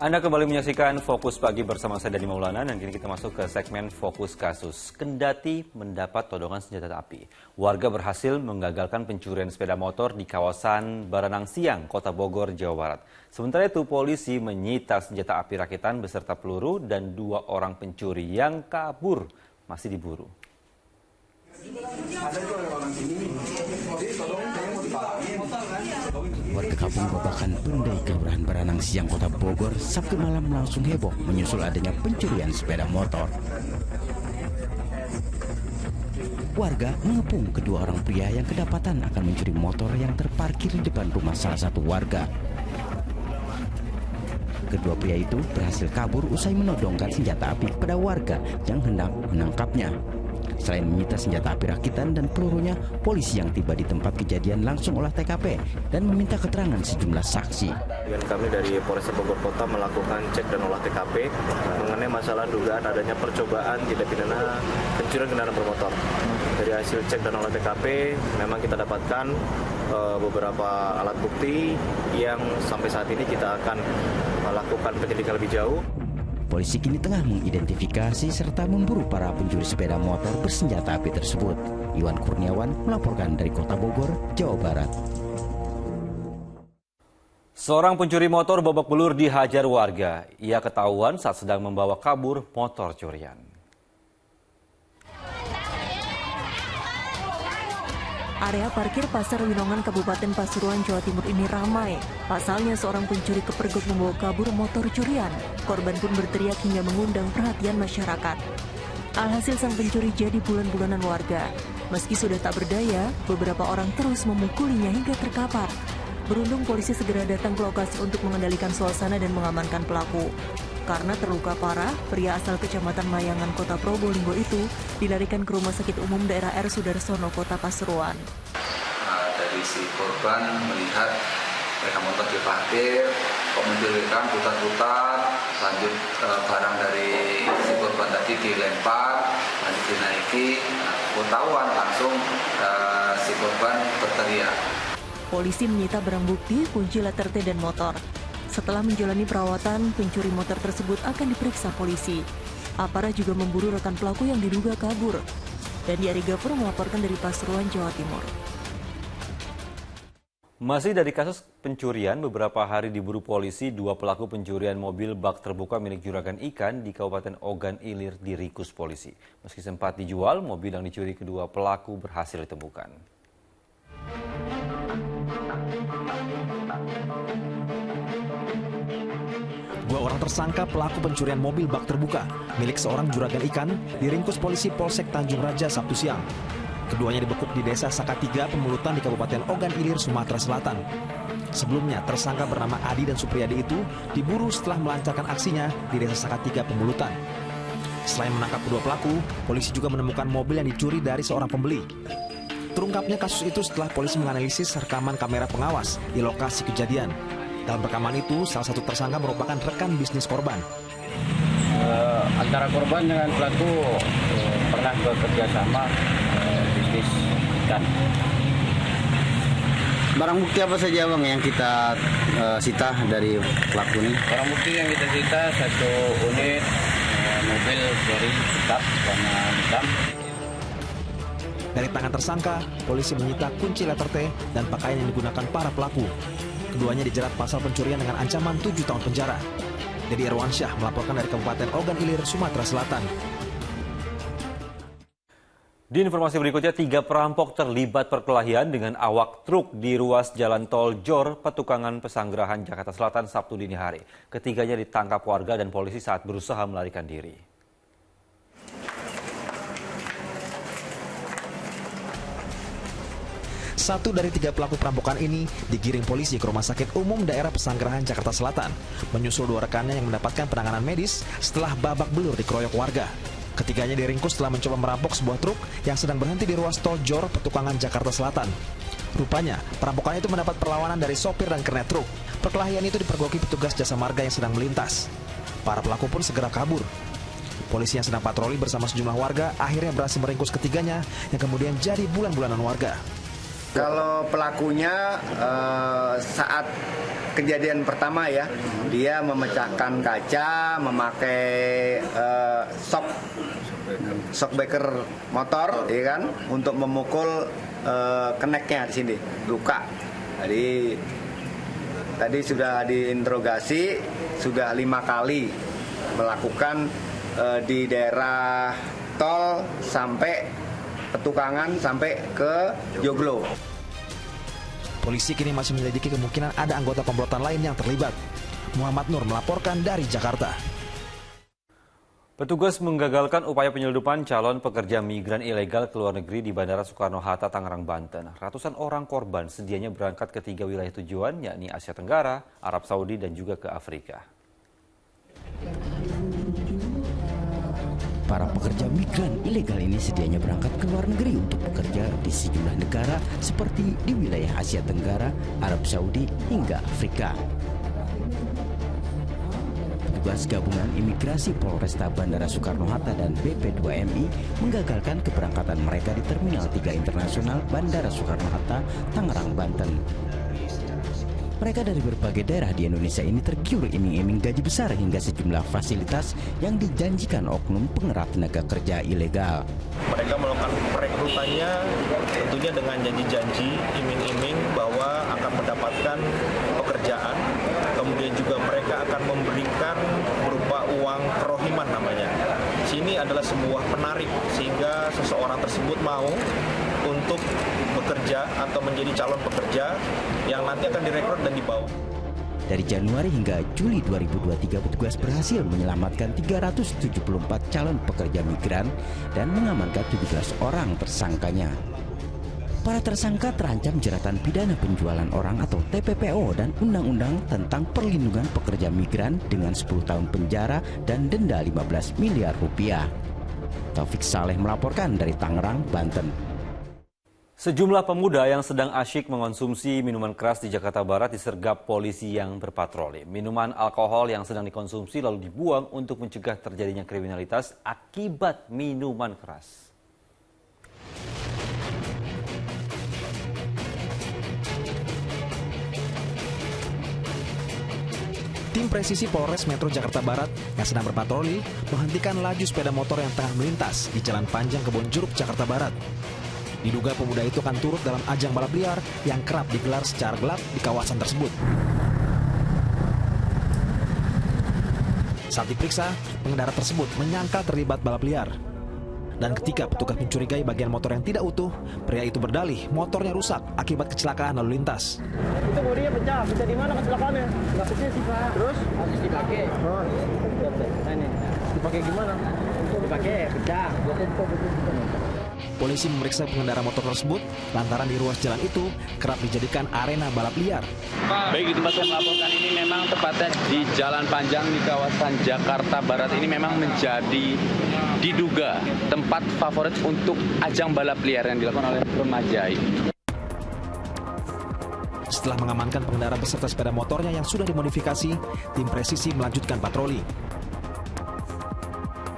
Anda kembali menyaksikan Fokus Pagi bersama saya Dani Maulana, dan kini kita masuk ke segmen Fokus Kasus. Kendati mendapat todongan senjata api, warga berhasil menggagalkan pencurian sepeda motor di kawasan Baranang Siang, Kota Bogor, Jawa Barat. Sementara itu, polisi menyita senjata api rakitan beserta peluru dan 2 orang pencuri yang kabur masih diburu. Warga kampung Babakan Bendai, Kelurahan Baranang Siang, Kota Bogor, Sabtu malam langsung heboh menyusul adanya pencurian sepeda motor. Warga mengepung kedua orang pria yang kedapatan akan mencuri motor yang terparkir di depan rumah salah satu warga. Kedua pria itu berhasil kabur usai menodongkan senjata api kepada warga yang hendak menangkapnya. Selain menyita senjata api rakitan dan pelurunya, polisi yang tiba di tempat kejadian langsung olah TKP dan meminta keterangan sejumlah saksi. Kami dari Polres Bogor Kota melakukan cek dan olah TKP mengenai masalah dugaan adanya percobaan tindak pidana pencurian kendaraan bermotor. Dari hasil cek dan olah TKP, memang kita dapatkan beberapa alat bukti yang sampai saat ini kita akan melakukan penyelidikan lebih jauh. Polisi kini tengah mengidentifikasi serta memburu para pencuri sepeda motor bersenjata api tersebut. Iwan Kurniawan melaporkan dari Kota Bogor, Jawa Barat. Seorang pencuri motor babak belur dihajar warga. Ia ketahuan saat sedang membawa kabur motor curian. Area parkir Pasar Winongan Kabupaten Pasuruan, Jawa Timur ini ramai. Pasalnya seorang pencuri kepergok membawa kabur motor curian. Korban pun berteriak hingga mengundang perhatian masyarakat. Alhasil sang pencuri jadi bulan-bulanan warga. Meski sudah tak berdaya, beberapa orang terus memukulinya hingga terkapar. Beruntung polisi segera datang ke lokasi untuk mengendalikan suasana dan mengamankan pelaku. Karena terluka parah, pria asal Kecamatan Mayangan, Kota Probolinggo itu dilarikan ke Rumah Sakit Umum Daerah R. Sudarsono, Kota Pasuruan. Dari si korban melihat mereka motor diparkir, kok mencurigakan, putar-putar, lanjut barang dari si korban tadi dilempar, lanjut dinaiki, ketahuan langsung si korban berteriak. Polisi menyita barang bukti, kunci letter T dan motor. Setelah menjalani perawatan, pencuri motor tersebut akan diperiksa polisi. Aparat juga memburu rekan pelaku yang diduga kabur. Dani Ari Gafur melaporkan dari Pasuruan, Jawa Timur. Masih dari kasus pencurian, beberapa hari diburu polisi, 2 pelaku pencurian mobil bak terbuka milik juragan ikan di Kabupaten Ogan Ilir diringkus polisi. Meski sempat dijual, mobil yang dicuri kedua pelaku berhasil ditemukan. Dua orang tersangka pelaku pencurian mobil bak terbuka milik seorang juragan ikan diringkus polisi Polsek Tanjung Raja Sabtu siang. Keduanya dibekuk di Desa Sakatiga, Pemulutan di Kabupaten Ogan Ilir, Sumatera Selatan. Sebelumnya, tersangka bernama Adi dan Supriyadi itu diburu setelah melancarkan aksinya di Desa Sakatiga, Pemulutan. Selain menangkap kedua pelaku, polisi juga menemukan mobil yang dicuri dari seorang pembeli. Terungkapnya kasus itu setelah polisi menganalisis rekaman kamera pengawas di lokasi kejadian. Dalam rekaman itu, salah satu tersangka merupakan rekan bisnis korban. Antara korban dengan pelaku pernah bekerja sama bisnis ikan. Barang bukti apa saja bang yang kita sita dari pelaku ini? Barang bukti yang kita sita 1 unit mobil dari pickup warna hitam. Dari tangan tersangka, polisi menyita kunci letter T dan pakaian yang digunakan para pelaku. Keduanya dijerat pasal pencurian dengan ancaman 7 tahun penjara. Dedi Irwansyah melaporkan dari Kabupaten Ogan Ilir, Sumatera Selatan. Di informasi berikutnya, 3 perampok terlibat perkelahian dengan awak truk di ruas Jalan Tol Jor, Petukangan Pesanggerahan, Jakarta Selatan, Sabtu dini hari. Ketiganya ditangkap warga dan polisi saat berusaha melarikan diri. Satu dari 3 pelaku perampokan ini digiring polisi ke Rumah Sakit Umum Daerah Pesanggerahan, Jakarta Selatan, menyusul 2 rekannya yang mendapatkan penanganan medis setelah babak belur dikeroyok warga. Ketiganya diringkus setelah mencoba merampok sebuah truk yang sedang berhenti di ruas tol Jor, Petukangan, Jakarta Selatan. Rupanya, perampokan itu mendapat perlawanan dari sopir dan kernet truk. Perkelahian itu dipergoki petugas jasa marga yang sedang melintas. Para pelaku pun segera kabur. Polisi yang sedang patroli bersama sejumlah warga akhirnya berhasil meringkus ketiganya yang kemudian jadi bulan-bulanan warga. Kalau pelakunya saat kejadian pertama ya, dia memecahkan kaca, memakai shockbreaker motor, ya kan, untuk memukul keneknya di sini, luka. Jadi tadi sudah diinterogasi, sudah 5 kali melakukan di daerah tol sampai Petukangan sampai ke Joglo. Polisi kini masih menyelidiki kemungkinan ada anggota komplotan lain yang terlibat. Muhammad Nur melaporkan dari Jakarta. Petugas menggagalkan upaya penyelundupan calon pekerja migran ilegal ke luar negeri di Bandara Soekarno-Hatta, Tangerang, Banten. Ratusan orang korban sedianya berangkat ke 3 wilayah tujuan, yakni Asia Tenggara, Arab Saudi, dan juga ke Afrika. Para pekerja migran ilegal ini sedianya berangkat ke luar negeri untuk bekerja di sejumlah negara seperti di wilayah Asia Tenggara, Arab Saudi, hingga Afrika. Petugas gabungan imigrasi Polresta Bandara Soekarno-Hatta dan BP2MI menggagalkan keberangkatan mereka di Terminal 3 Internasional Bandara Soekarno-Hatta, Tangerang, Banten. Mereka dari berbagai daerah di Indonesia ini tergiur iming-iming gaji besar hingga sejumlah fasilitas yang dijanjikan oknum pengerat tenaga kerja ilegal. Mereka melakukan perekrutannya tentunya dengan janji-janji, iming-iming bahwa akan mendapatkan pekerjaan. Kemudian juga mereka akan memberikan berupa uang kerohiman namanya. Sini adalah sebuah penarik sehingga seseorang tersebut mau untuk bekerja atau menjadi calon pekerja yang nanti akan direkrut dan dibawa. Dari Januari hingga Juli 2023, petugas berhasil menyelamatkan 374 calon pekerja migran dan mengamankan 17 orang tersangkanya. Para tersangka terancam jeratan pidana penjualan orang atau TPPO dan Undang-Undang tentang Perlindungan Pekerja Migran dengan 10 tahun penjara dan denda 15 miliar rupiah. Taufik Saleh melaporkan dari Tangerang, Banten. Sejumlah pemuda yang sedang asyik mengonsumsi minuman keras di Jakarta Barat disergap polisi yang berpatroli. Minuman alkohol yang sedang dikonsumsi lalu dibuang untuk mencegah terjadinya kriminalitas akibat minuman keras. Tim presisi Polres Metro Jakarta Barat yang sedang berpatroli menghentikan laju sepeda motor yang tengah melintas di Jalan Panjang Kebon Jeruk, Jakarta Barat. Diduga pemuda itu akan turut dalam ajang balap liar yang kerap digelar secara gelap di kawasan tersebut. Saat diperiksa, pengendara tersebut menyangkal terlibat balap liar. Dan ketika petugas mencurigai bagian motor yang tidak utuh, pria itu berdalih motornya rusak akibat kecelakaan lalu lintas. Itu bodinya pecah di mana kecelakaannya? Nggak pecah sih Pak. Terus? Habis dipakai. Oh, ini. Dipakai gimana? Dipakai pecah. Polisi memeriksa pengendara motor tersebut lantaran di ruas jalan itu kerap dijadikan arena balap liar. Baik, di tempat saya melaporkan ini memang tepatnya di Jalan Panjang di kawasan Jakarta Barat ini memang menjadi diduga tempat favorit untuk ajang balap liar yang dilakukan oleh remaja ini. Setelah mengamankan pengendara beserta sepeda motornya yang sudah dimodifikasi, tim presisi melanjutkan patroli.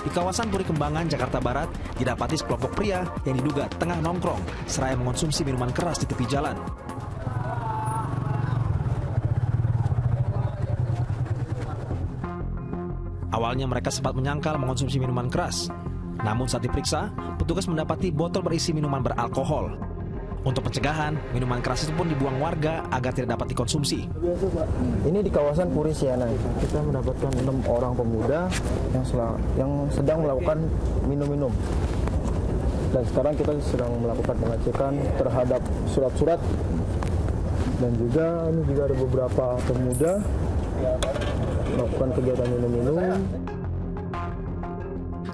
Di kawasan Puri Kembangan, Jakarta Barat, didapati sekelompok pria yang diduga tengah nongkrong seraya mengonsumsi minuman keras di tepi jalan. Awalnya mereka sempat menyangkal mengonsumsi minuman keras. Namun saat diperiksa, petugas mendapati botol berisi minuman beralkohol. Untuk pencegahan, minuman keras itu pun dibuang warga agar tidak dapat dikonsumsi. Ini di kawasan Puri Siana. Kita mendapatkan 6 orang pemuda yang sedang melakukan minum-minum. Dan sekarang kita sedang melakukan pengecekan terhadap surat-surat. Dan juga ini juga ada beberapa pemuda melakukan kegiatan minum-minum.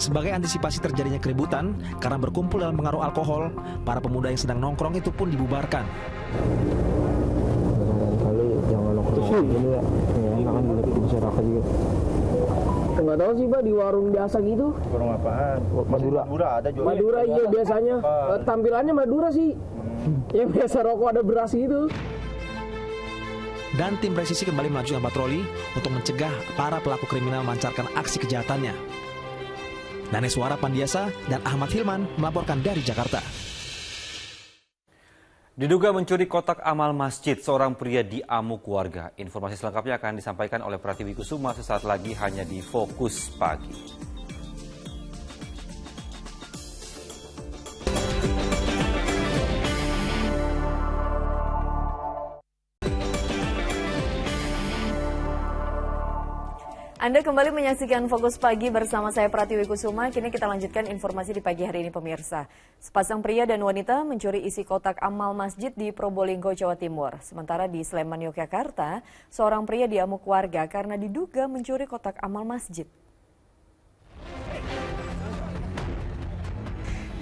Sebagai antisipasi terjadinya keributan karena berkumpul dalam pengaruh alkohol, para pemuda yang sedang nongkrong itu pun dibubarkan. Kali jangan nongkrong ini ya, enak kan di masyarakat juga. Nggak tahu sih Pak, di warung biasa gitu. Warung apaan? Madura ada juga. Madura iya biasanya. Tampilannya Madura sih. Yang biasa rokok ada beras gitu. Dan tim presisi kembali melanjutkan patroli untuk mencegah para pelaku kriminal melancarkan aksi kejahatannya. Daneswara Pandiasa dan Ahmad Hilman melaporkan dari Jakarta. Diduga mencuri kotak amal masjid, seorang pria diamuk warga. Informasi selengkapnya akan disampaikan oleh Pratiwi Kusuma sesaat lagi hanya di Fokus Pagi. Anda kembali menyaksikan Fokus Pagi bersama saya Pratiwi Kusuma. Kini kita lanjutkan informasi di pagi hari ini pemirsa. Sepasang pria dan wanita mencuri isi kotak amal masjid di Probolinggo, Jawa Timur. Sementara di Sleman, Yogyakarta, seorang pria diamuk warga karena diduga mencuri kotak amal masjid.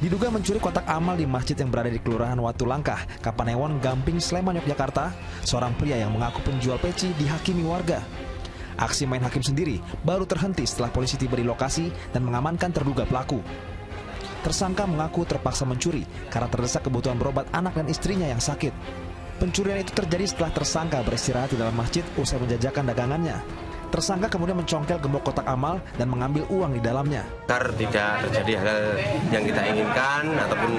Diduga mencuri kotak amal di masjid yang berada di Kelurahan Watu Langkah, Kapanewon, Gamping, Sleman, Yogyakarta, seorang pria yang mengaku penjual peci dihakimi warga. Aksi main hakim sendiri baru terhenti setelah polisi tiba di lokasi dan mengamankan terduga pelaku. Tersangka mengaku terpaksa mencuri karena terdesak kebutuhan berobat anak dan istrinya yang sakit. Pencurian itu terjadi setelah tersangka beristirahat di dalam masjid usai menjajakan dagangannya. Tersangka kemudian mencongkel gembok kotak amal dan mengambil uang di dalamnya. Agar tidak terjadi hal yang kita inginkan ataupun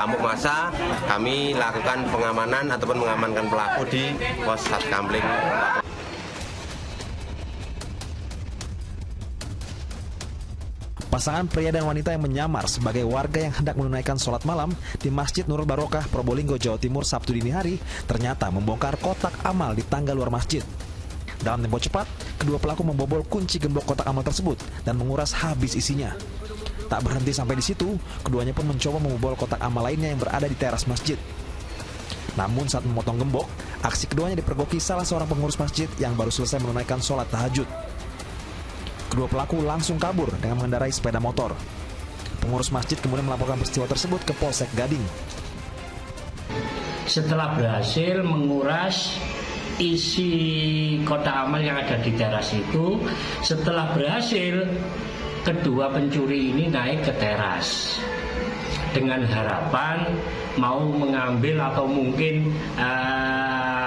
amuk massa, kami lakukan pengamanan ataupun mengamankan pelaku di pos Satkamling. Pasangan pria dan wanita yang menyamar sebagai warga yang hendak menunaikan sholat malam di Masjid Nurul Barokah, Probolinggo, Jawa Timur, Sabtu dini hari, ternyata membongkar kotak amal di tangga luar masjid. Dalam tempo cepat, kedua pelaku membobol kunci gembok kotak amal tersebut dan menguras habis isinya. Tak berhenti sampai di situ, keduanya pun mencoba membobol kotak amal lainnya yang berada di teras masjid. Namun saat memotong gembok, Aksi keduanya dipergoki salah seorang pengurus masjid yang baru selesai menunaikan sholat tahajud. Kedua pelaku langsung kabur dengan mengendarai sepeda motor. Pengurus masjid kemudian melaporkan peristiwa tersebut ke Polsek Gading. Setelah berhasil menguras isi kotak amal yang ada di teras itu, setelah berhasil, kedua pencuri ini naik ke teras dengan harapan mau mengambil atau mungkin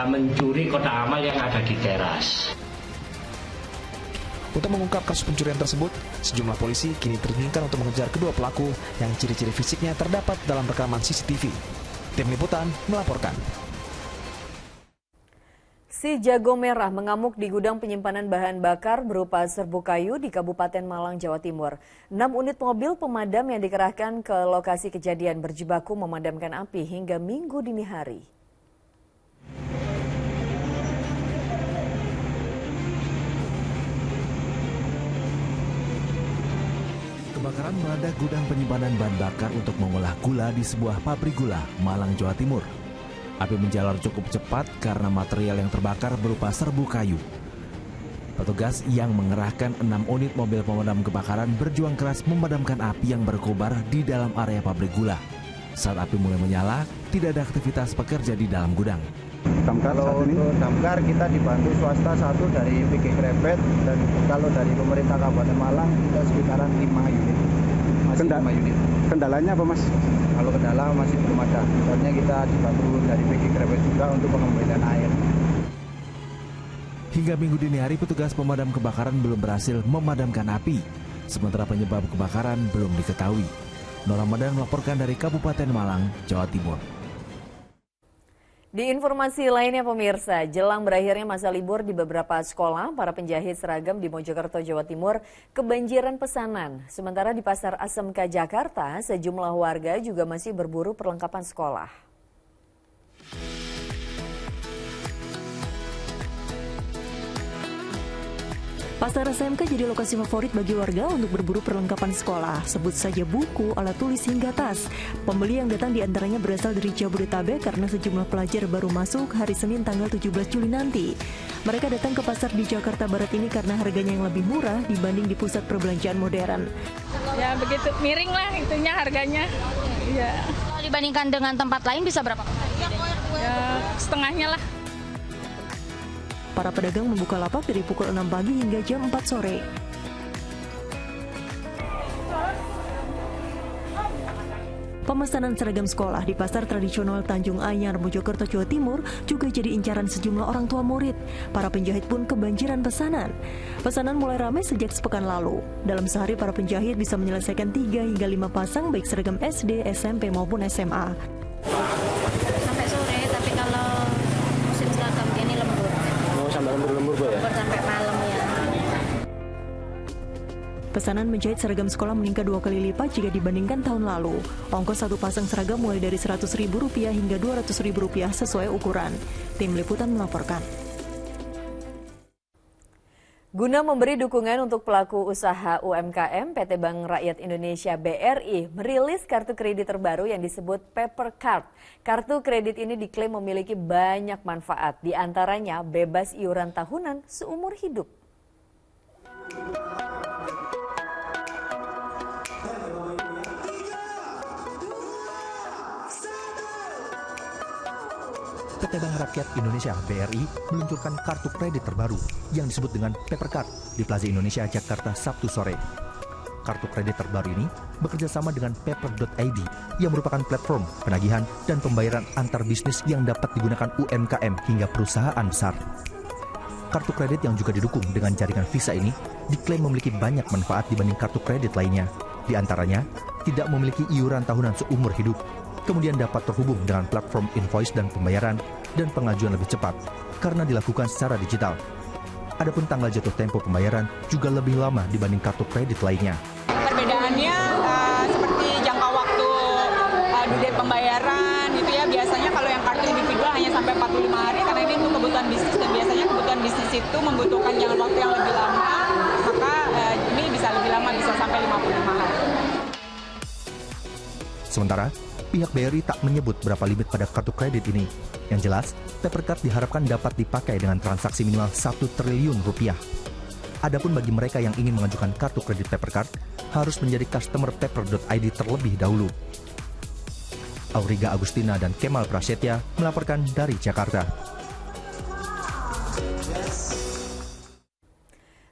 mencuri kotak amal yang ada di teras. Untuk mengungkap kasus pencurian tersebut, sejumlah polisi kini terjunkan untuk mengejar kedua pelaku yang ciri-ciri fisiknya terdapat dalam rekaman CCTV. Tim Liputan melaporkan. Si jago merah mengamuk di gudang penyimpanan bahan bakar berupa serbuk kayu di Kabupaten Malang, Jawa Timur. 6 unit mobil pemadam yang dikerahkan ke lokasi kejadian berjibaku memadamkan api hingga Minggu dini hari. Kebakaran melanda gudang penyimpanan bahan bakar untuk mengolah gula di sebuah pabrik gula, Malang, Jawa Timur. Api menjalar cukup cepat karena material yang terbakar berupa serbuk kayu. Petugas yang mengerahkan 6 unit mobil pemadam kebakaran berjuang keras memadamkan api yang berkobar di dalam area pabrik gula. Saat api mulai menyala, tidak ada aktivitas pekerja di dalam gudang. Kalau untuk damkar kita dibantu swasta 1 dari PG Krepet, dan kalau dari pemerintah Kabupaten Malang kita sekitaran 5 unit. Masih 5 unit. Kendalanya apa Mas? Kalau kendala masih belum ada. Soalnya kita dibantu dari PG Krepet juga untuk pengembalian air. Hingga Minggu dini hari petugas pemadam kebakaran belum berhasil memadamkan api. Sementara penyebab kebakaran belum diketahui. Nur Ramadan melaporkan dari Kabupaten Malang, Jawa Timur. Di informasi lainnya pemirsa, jelang berakhirnya masa libur di beberapa sekolah, para penjahit seragam di Mojokerto, Jawa Timur kebanjiran pesanan. Sementara di Pasar ASMK Jakarta, sejumlah warga juga masih berburu perlengkapan sekolah. Pasar SMK jadi lokasi favorit bagi warga untuk berburu perlengkapan sekolah, sebut saja buku, alat tulis hingga tas. Pembeli yang datang diantaranya berasal dari Jabodetabek karena sejumlah pelajar baru masuk hari Senin tanggal 17 Juli nanti. Mereka datang ke pasar di Jakarta Barat ini karena harganya yang lebih murah dibanding di pusat perbelanjaan modern. Ya begitu, miring lah itunya harganya. Ya. Kalau dibandingkan dengan tempat lain bisa berapa? Ya setengahnya lah. Para pedagang membuka lapak dari pukul 6 pagi hingga jam 4 sore. Pemesanan seragam sekolah di pasar tradisional Tanjung Anyar, Mojokerto, Jawa Timur juga jadi incaran sejumlah orang tua murid. Para penjahit pun kebanjiran pesanan. Pesanan mulai ramai sejak sepekan lalu. Dalam sehari para penjahit bisa menyelesaikan 3 hingga 5 pasang baik seragam SD, SMP maupun SMA. Sampai sore, tapi kalau musim seragam ini lembur. Sampai lembur-lembur ya? Sampai malam ya. Pesanan menjahit seragam sekolah meningkat 2 kali lipat jika dibandingkan tahun lalu. Ongkos satu pasang seragam mulai dari Rp100.000 hingga Rp200.000 sesuai ukuran. Tim Liputan melaporkan. Guna memberi dukungan untuk pelaku usaha UMKM, PT Bank Rakyat Indonesia BRI merilis kartu kredit terbaru yang disebut Paper Card. Kartu kredit ini diklaim memiliki banyak manfaat, di antaranya bebas iuran tahunan seumur hidup. PT Bank Rakyat Indonesia (BRI) meluncurkan kartu kredit terbaru yang disebut dengan Paper Card di Plaza Indonesia Jakarta Sabtu sore. Kartu kredit terbaru ini bekerja sama dengan paper.id yang merupakan platform penagihan dan pembayaran antar bisnis yang dapat digunakan UMKM hingga perusahaan besar. Kartu kredit yang juga didukung dengan jaringan Visa ini diklaim memiliki banyak manfaat dibanding kartu kredit lainnya. Di antaranya, tidak memiliki iuran tahunan seumur hidup, kemudian dapat terhubung dengan platform invoice dan pembayaran, dan pengajuan lebih cepat karena dilakukan secara digital. Adapun tanggal jatuh tempo pembayaran juga lebih lama dibanding kartu kredit lainnya. Perbedaannya seperti jangka waktu due date pembayaran itu ya, biasanya kalau yang kartu individual hanya sampai 45 hari karena ini untuk kebutuhan bisnis, dan biasanya kebutuhan bisnis itu membutuhkan jangka waktu yang lebih lama, maka ini bisa lebih lama, bisa sampai 55 hari. Sementara, pihak BRI tak menyebut berapa limit pada kartu kredit ini. Yang jelas, Papercard diharapkan dapat dipakai dengan transaksi minimal 1 triliun rupiah. Adapun bagi mereka yang ingin mengajukan kartu kredit Papercard, harus menjadi customer paper.id terlebih dahulu. Auriga Agustina dan Kemal Prasetya melaporkan dari Jakarta.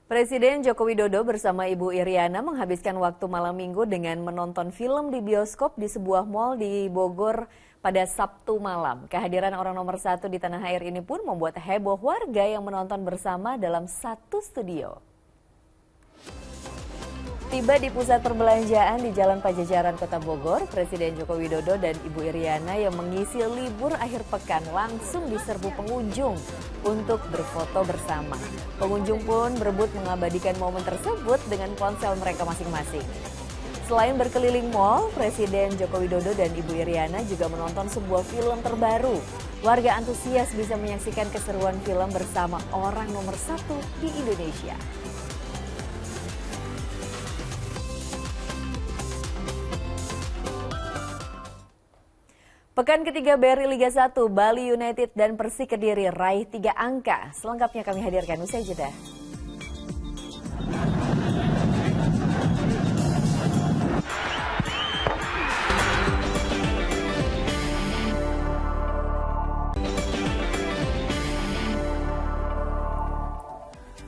Presiden Joko Widodo bersama Ibu Iriana menghabiskan waktu malam minggu dengan menonton film di bioskop di sebuah mal di Bogor pada Sabtu malam. Kehadiran orang nomor 1 di tanah air ini pun membuat heboh warga yang menonton bersama dalam satu studio. Tiba di pusat perbelanjaan di Jalan Pajajaran Kota Bogor, Presiden Joko Widodo dan Ibu Iriana yang mengisi libur akhir pekan langsung diserbu pengunjung untuk berfoto bersama. Pengunjung pun berebut mengabadikan momen tersebut dengan ponsel mereka masing-masing. Selain berkeliling mal, Presiden Joko Widodo dan Ibu Iriana juga menonton sebuah film terbaru. Warga antusias bisa menyaksikan keseruan film bersama orang nomor 1 di Indonesia. Pekan ketiga BRI Liga 1, Bali United dan Persik Kediri raih 3 angka. Selengkapnya kami hadirkan usai jeda.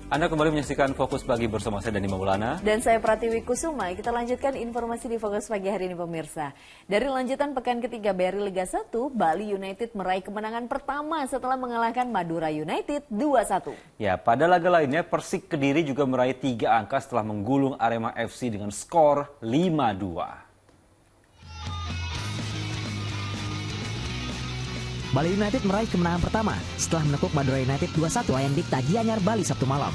Anda kembali menyaksikan Fokus Pagi bersama saya Dani Maulana. Dan saya Pratiwi Kusuma. Kita lanjutkan informasi di Fokus Pagi hari ini pemirsa. Dari lanjutan pekan ketiga BRI Liga 1, Bali United meraih kemenangan pertama setelah mengalahkan Madura United 2-1. Ya, pada laga lainnya Persik Kediri juga meraih 3 angka setelah menggulung Arema FC dengan skor 5-2. Bali United meraih kemenangan pertama setelah menekuk Madura United 2-1 ayam Dikta Gianyar Bali Sabtu malam.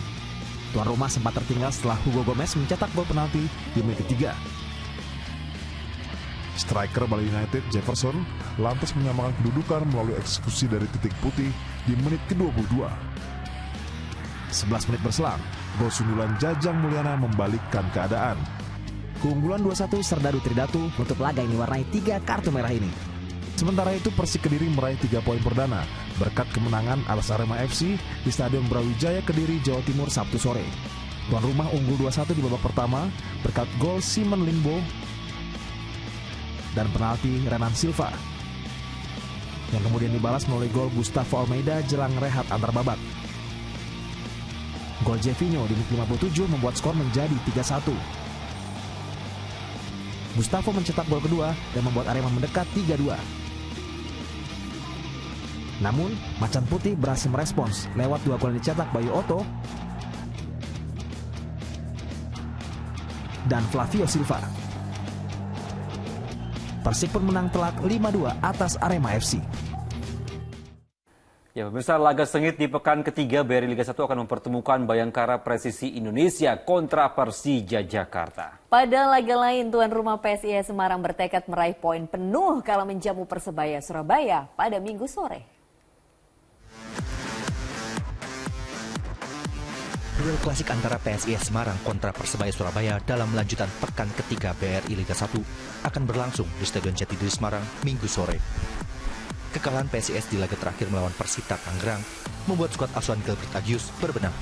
Tuan rumah sempat tertinggal setelah Hugo Gomez mencetak gol penalti di menit ketiga. Striker Bali United Jefferson lantas menyamakan kedudukan melalui eksekusi dari titik putih di menit ke-22. 11 menit berselang, gol sundulan Jajang Mulyana membalikkan keadaan. Keunggulan 2-1 Serdadu Tridatu menutup laga ini warnai 3 kartu merah ini. Sementara itu Persik Kediri meraih 3 poin perdana berkat kemenangan atas Arema FC di Stadion Brawijaya Kediri, Jawa Timur Sabtu sore. Tuan rumah unggul 2-1 di babak pertama berkat gol Simon Limbo dan penalti Renan Silva yang kemudian dibalas melalui gol Gustavo Almeida jelang rehat antar babak. Gol Jevinho di menit 57 membuat skor menjadi 3-1. Gustavo mencetak gol kedua dan membuat Arema mendekat 3-2. Namun, Macan Putih berhasil merespons lewat 2 gol yang dicetak Bayu Otto dan Flavio Silva. Persik pun menang telak 5-2 atas Arema FC. Ya, pemirsa, laga sengit di pekan ketiga BRI Liga 1 akan mempertemukan Bayangkara Presisi Indonesia kontra Persija Jakarta. Pada laga lain, tuan rumah PSIS Semarang bertekad meraih poin penuh kala menjamu Persebaya Surabaya pada Minggu sore. Duel klasik antara PSIS Semarang kontra Persebaya Surabaya dalam lanjutan pekan ketiga BRI Liga 1 akan berlangsung di Stadion Jatidiri Semarang Minggu sore. Kekalahan PSIS di laga terakhir melawan Persita Tangerang membuat skuad asuhan Gilbert Agius berbenah.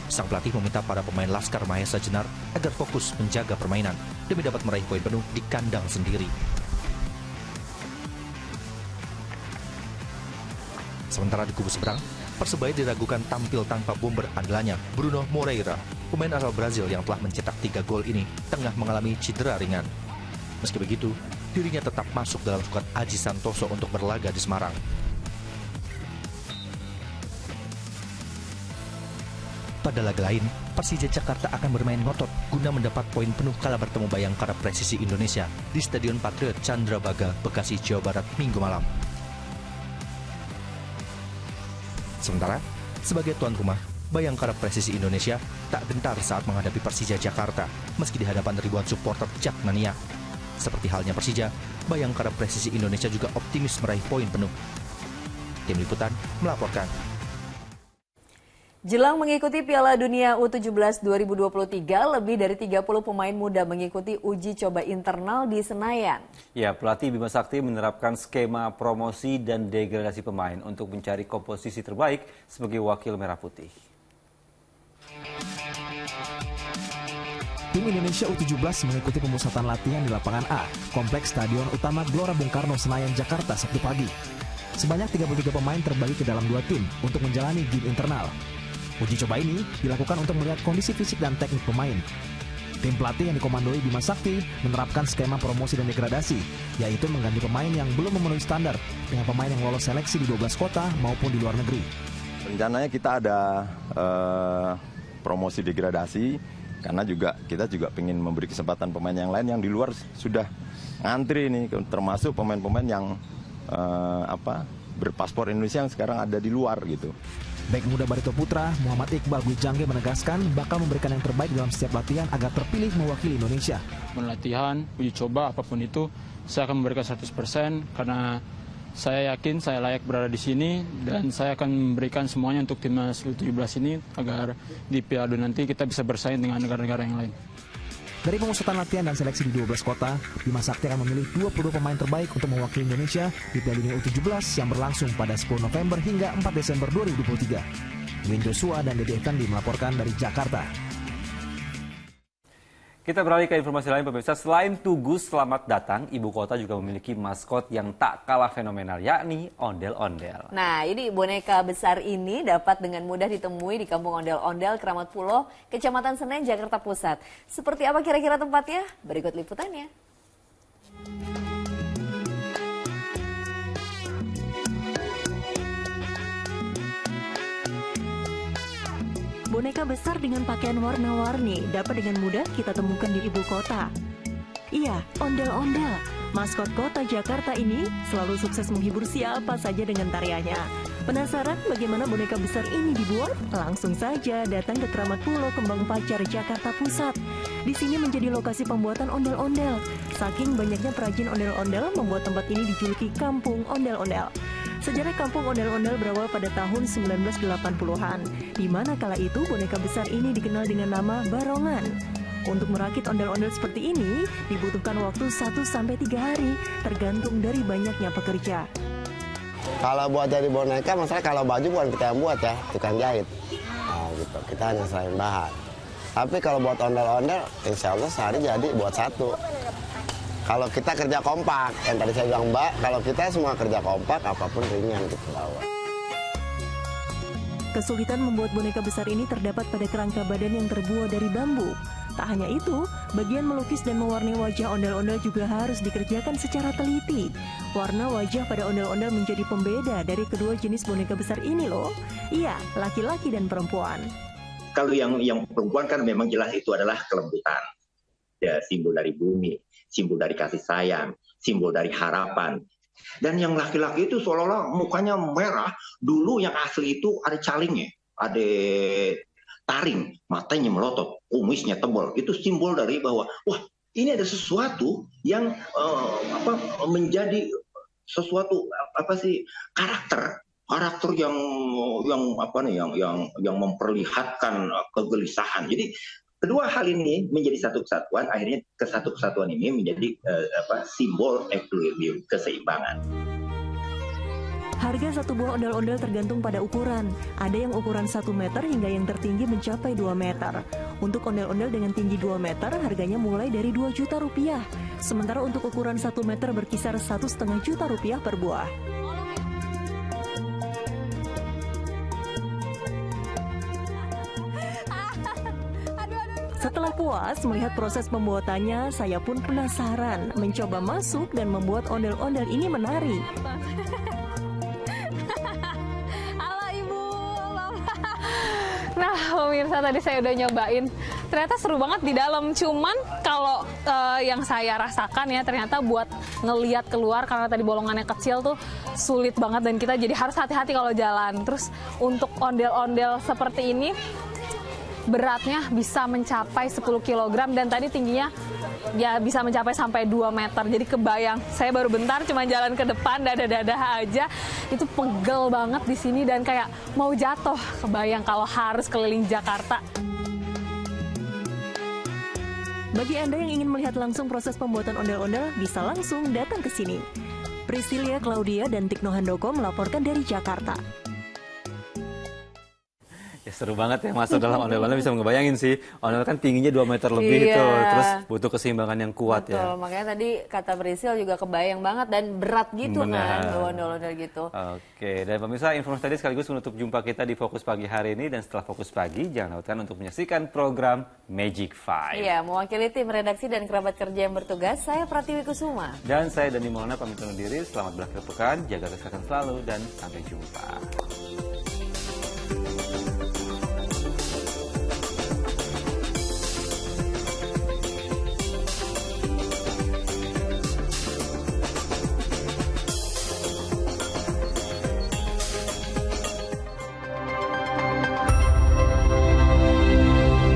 Sang pelatih meminta para pemain Laskar Mahesa Jenar agar fokus menjaga permainan demi dapat meraih poin penuh di kandang sendiri. Sementara di kubu seberang, Persebaya diragukan tampil tanpa bomber andalannya Bruno Moreira. Pemain asal Brazil yang telah mencetak 3 gol ini tengah mengalami cedera ringan. Meski begitu, dirinya tetap masuk dalam skuad Aji Santoso untuk berlaga di Semarang. Pada laga lain, Persija Jakarta akan bermain ngotot guna mendapat poin penuh kala bertemu Bayangkara Presisi Indonesia di Stadion Patriot Candrabaga, Bekasi, Jawa Barat Minggu malam. Sementara, sebagai tuan rumah, Bayangkara Presisi Indonesia tak gentar saat menghadapi Persija Jakarta meski di hadapan ribuan supporter Jakmania. Seperti halnya Persija, Bayangkara Presisi Indonesia juga optimis meraih poin penuh. Tim Liputan melaporkan. Jelang mengikuti Piala Dunia U17 2023, lebih dari 30 pemain muda mengikuti uji coba internal di Senayan. Ya, pelatih Bima Sakti menerapkan skema promosi dan degradasi pemain untuk mencari komposisi terbaik sebagai wakil Merah Putih. Tim Indonesia U17 mengikuti pemusatan latihan di lapangan A, Kompleks Stadion Utama Gelora Bung Karno, Senayan, Jakarta, Sabtu pagi. Sebanyak 33 pemain terbagi ke dalam 2 tim untuk menjalani game internal. Uji coba ini dilakukan untuk melihat kondisi fisik dan teknik pemain. Tim pelatih yang dikomandoi Bima Sakti menerapkan skema promosi dan degradasi, yaitu mengganti pemain yang belum memenuhi standar dengan pemain yang lolos seleksi di 12 kota maupun di luar negeri. Rencananya kita ada promosi degradasi, karena kita juga ingin memberi kesempatan pemain yang lain yang di luar sudah ngantri nih, termasuk pemain-pemain yang berpaspor Indonesia yang sekarang ada di luar gitu. Bek muda Barito Putra, Muhammad Iqbal Gwijangge menegaskan bakal memberikan yang terbaik dalam setiap latihan agar terpilih mewakili Indonesia. Latihan, uji coba, apapun itu, saya akan memberikan 100% karena saya yakin saya layak berada di sini dan saya akan memberikan semuanya untuk timnas U17 ini agar di Piala Dunia nanti kita bisa bersaing dengan negara-negara yang lain. Dari pemusatan latihan dan seleksi di 12 kota, Bima Sakti akan memilih 20 pemain terbaik untuk mewakili Indonesia di Piala Dunia U17 yang berlangsung pada 10 November hingga 4 Desember 2023. Win Joshua dan Dede Effendi melaporkan dari Jakarta. Kita beralih ke informasi lain, pemirsa. Selain Tugu Selamat Datang, ibu kota juga memiliki maskot yang tak kalah fenomenal, yakni ondel-ondel. Nah, ini boneka besar ini dapat dengan mudah ditemui di Kampung Ondel-Ondel, Keramat Pulo, Kecamatan Senen, Jakarta Pusat. Seperti apa kira-kira tempatnya? Berikut liputannya. Boneka besar dengan pakaian warna-warni dapat dengan mudah kita temukan di ibu kota. Iya, ondel-ondel. Maskot kota Jakarta ini selalu sukses menghibur siapa saja dengan tariannya. Penasaran bagaimana boneka besar ini dibuat? Langsung saja datang ke Keramat Pulo, Kembang Pacar, Jakarta Pusat. Di sini menjadi lokasi pembuatan ondel-ondel. Saking banyaknya perajin ondel-ondel membuat tempat ini dijuluki Kampung Ondel-Ondel. Sejarah Kampung Ondel-Ondel berawal pada tahun 1980-an, di mana kala itu boneka besar ini dikenal dengan nama barongan. Untuk merakit ondel-ondel seperti ini, dibutuhkan waktu 1-3 hari, tergantung dari banyaknya pekerja. Kalau buat jadi boneka, masalah kalau baju bukan kita yang buat ya, tukang jahit. Nah, gitu. Kita hanya selain bahan. Tapi kalau buat ondel-ondel, insya Allah sehari jadi buat 1. Kalau kita kerja kompak, yang tadi saya bilang Mbak, kalau kita semua kerja kompak, apapun ringan gitu. Kesulitan membuat boneka besar ini terdapat pada kerangka badan yang terbuat dari bambu. Tak hanya itu, bagian melukis dan mewarnai wajah ondel-ondel juga harus dikerjakan secara teliti. Warna wajah pada ondel-ondel menjadi pembeda dari kedua jenis boneka besar ini loh. Iya, laki-laki dan perempuan. Kalau yang perempuan kan memang jelas itu adalah kelembutan. Ya, simbol dari bumi, simbol dari kasih sayang, simbol dari harapan. Dan yang laki-laki itu seolah-olah mukanya merah. Dulu yang asli itu ada calingnya, ada taring, matanya melotot, kumisnya tebal. Itu simbol dari bahwa, wah, ini ada sesuatu yang menjadi sesuatu karakter yang memperlihatkan kegelisahan. Jadi kedua hal ini menjadi satu kesatuan, akhirnya kesatu kesatuan ini menjadi simbol equilibrium, keseimbangan. Harga satu buah ondel-ondel tergantung pada ukuran. Ada yang ukuran 1 meter hingga yang tertinggi mencapai 2 meter. Untuk ondel-ondel dengan tinggi 2 meter, harganya mulai dari 2 juta rupiah. Sementara untuk ukuran 1 meter berkisar 1,5 juta rupiah per buah. Setelah puas melihat proses pembuatannya, saya pun penasaran mencoba masuk dan membuat ondel-ondel ini menari. Halo Ibu. Nah, pemirsa, tadi saya udah nyobain. Ternyata seru banget di dalam. Cuman kalau yang saya rasakan ya, ternyata buat ngelihat keluar karena tadi bolongannya kecil tuh sulit banget dan kita jadi harus hati-hati kalau jalan. Terus untuk ondel-ondel seperti ini beratnya bisa mencapai 10 kg dan tadi tingginya ya bisa mencapai sampai 2 meter. Jadi kebayang, saya baru bentar cuma jalan ke depan dadah-dadah aja, itu pegel banget di sini dan kayak mau jatuh. Kebayang kalau harus keliling Jakarta. Bagi Anda yang ingin melihat langsung proses pembuatan ondel-ondel, bisa langsung datang ke sini. Priscilia Claudia dan Tikno Handoko melaporkan dari Jakarta. Ya seru banget ya masuk dalam ondel-ondel, bisa ngebayangin sih. Ondel kan tingginya 2 meter lebih itu, terus butuh keseimbangan yang kuat. Betul, ya. Makanya tadi kata Priscil juga kebayang banget dan berat gitu kan, ondel-ondel gitu. Oke, dan pemirsa, informasi tadi sekaligus menutup jumpa kita di Fokus Pagi hari ini. Dan setelah Fokus Pagi, jangan lewatkan untuk menyaksikan program Magic 5. Iya, mewakili tim redaksi dan kerabat kerja yang bertugas, saya Pratiwi Kusuma. Dan saya Dani Maulana pamit undur diri, selamat berakhir pekan, jaga kesehatan selalu, dan sampai jumpa.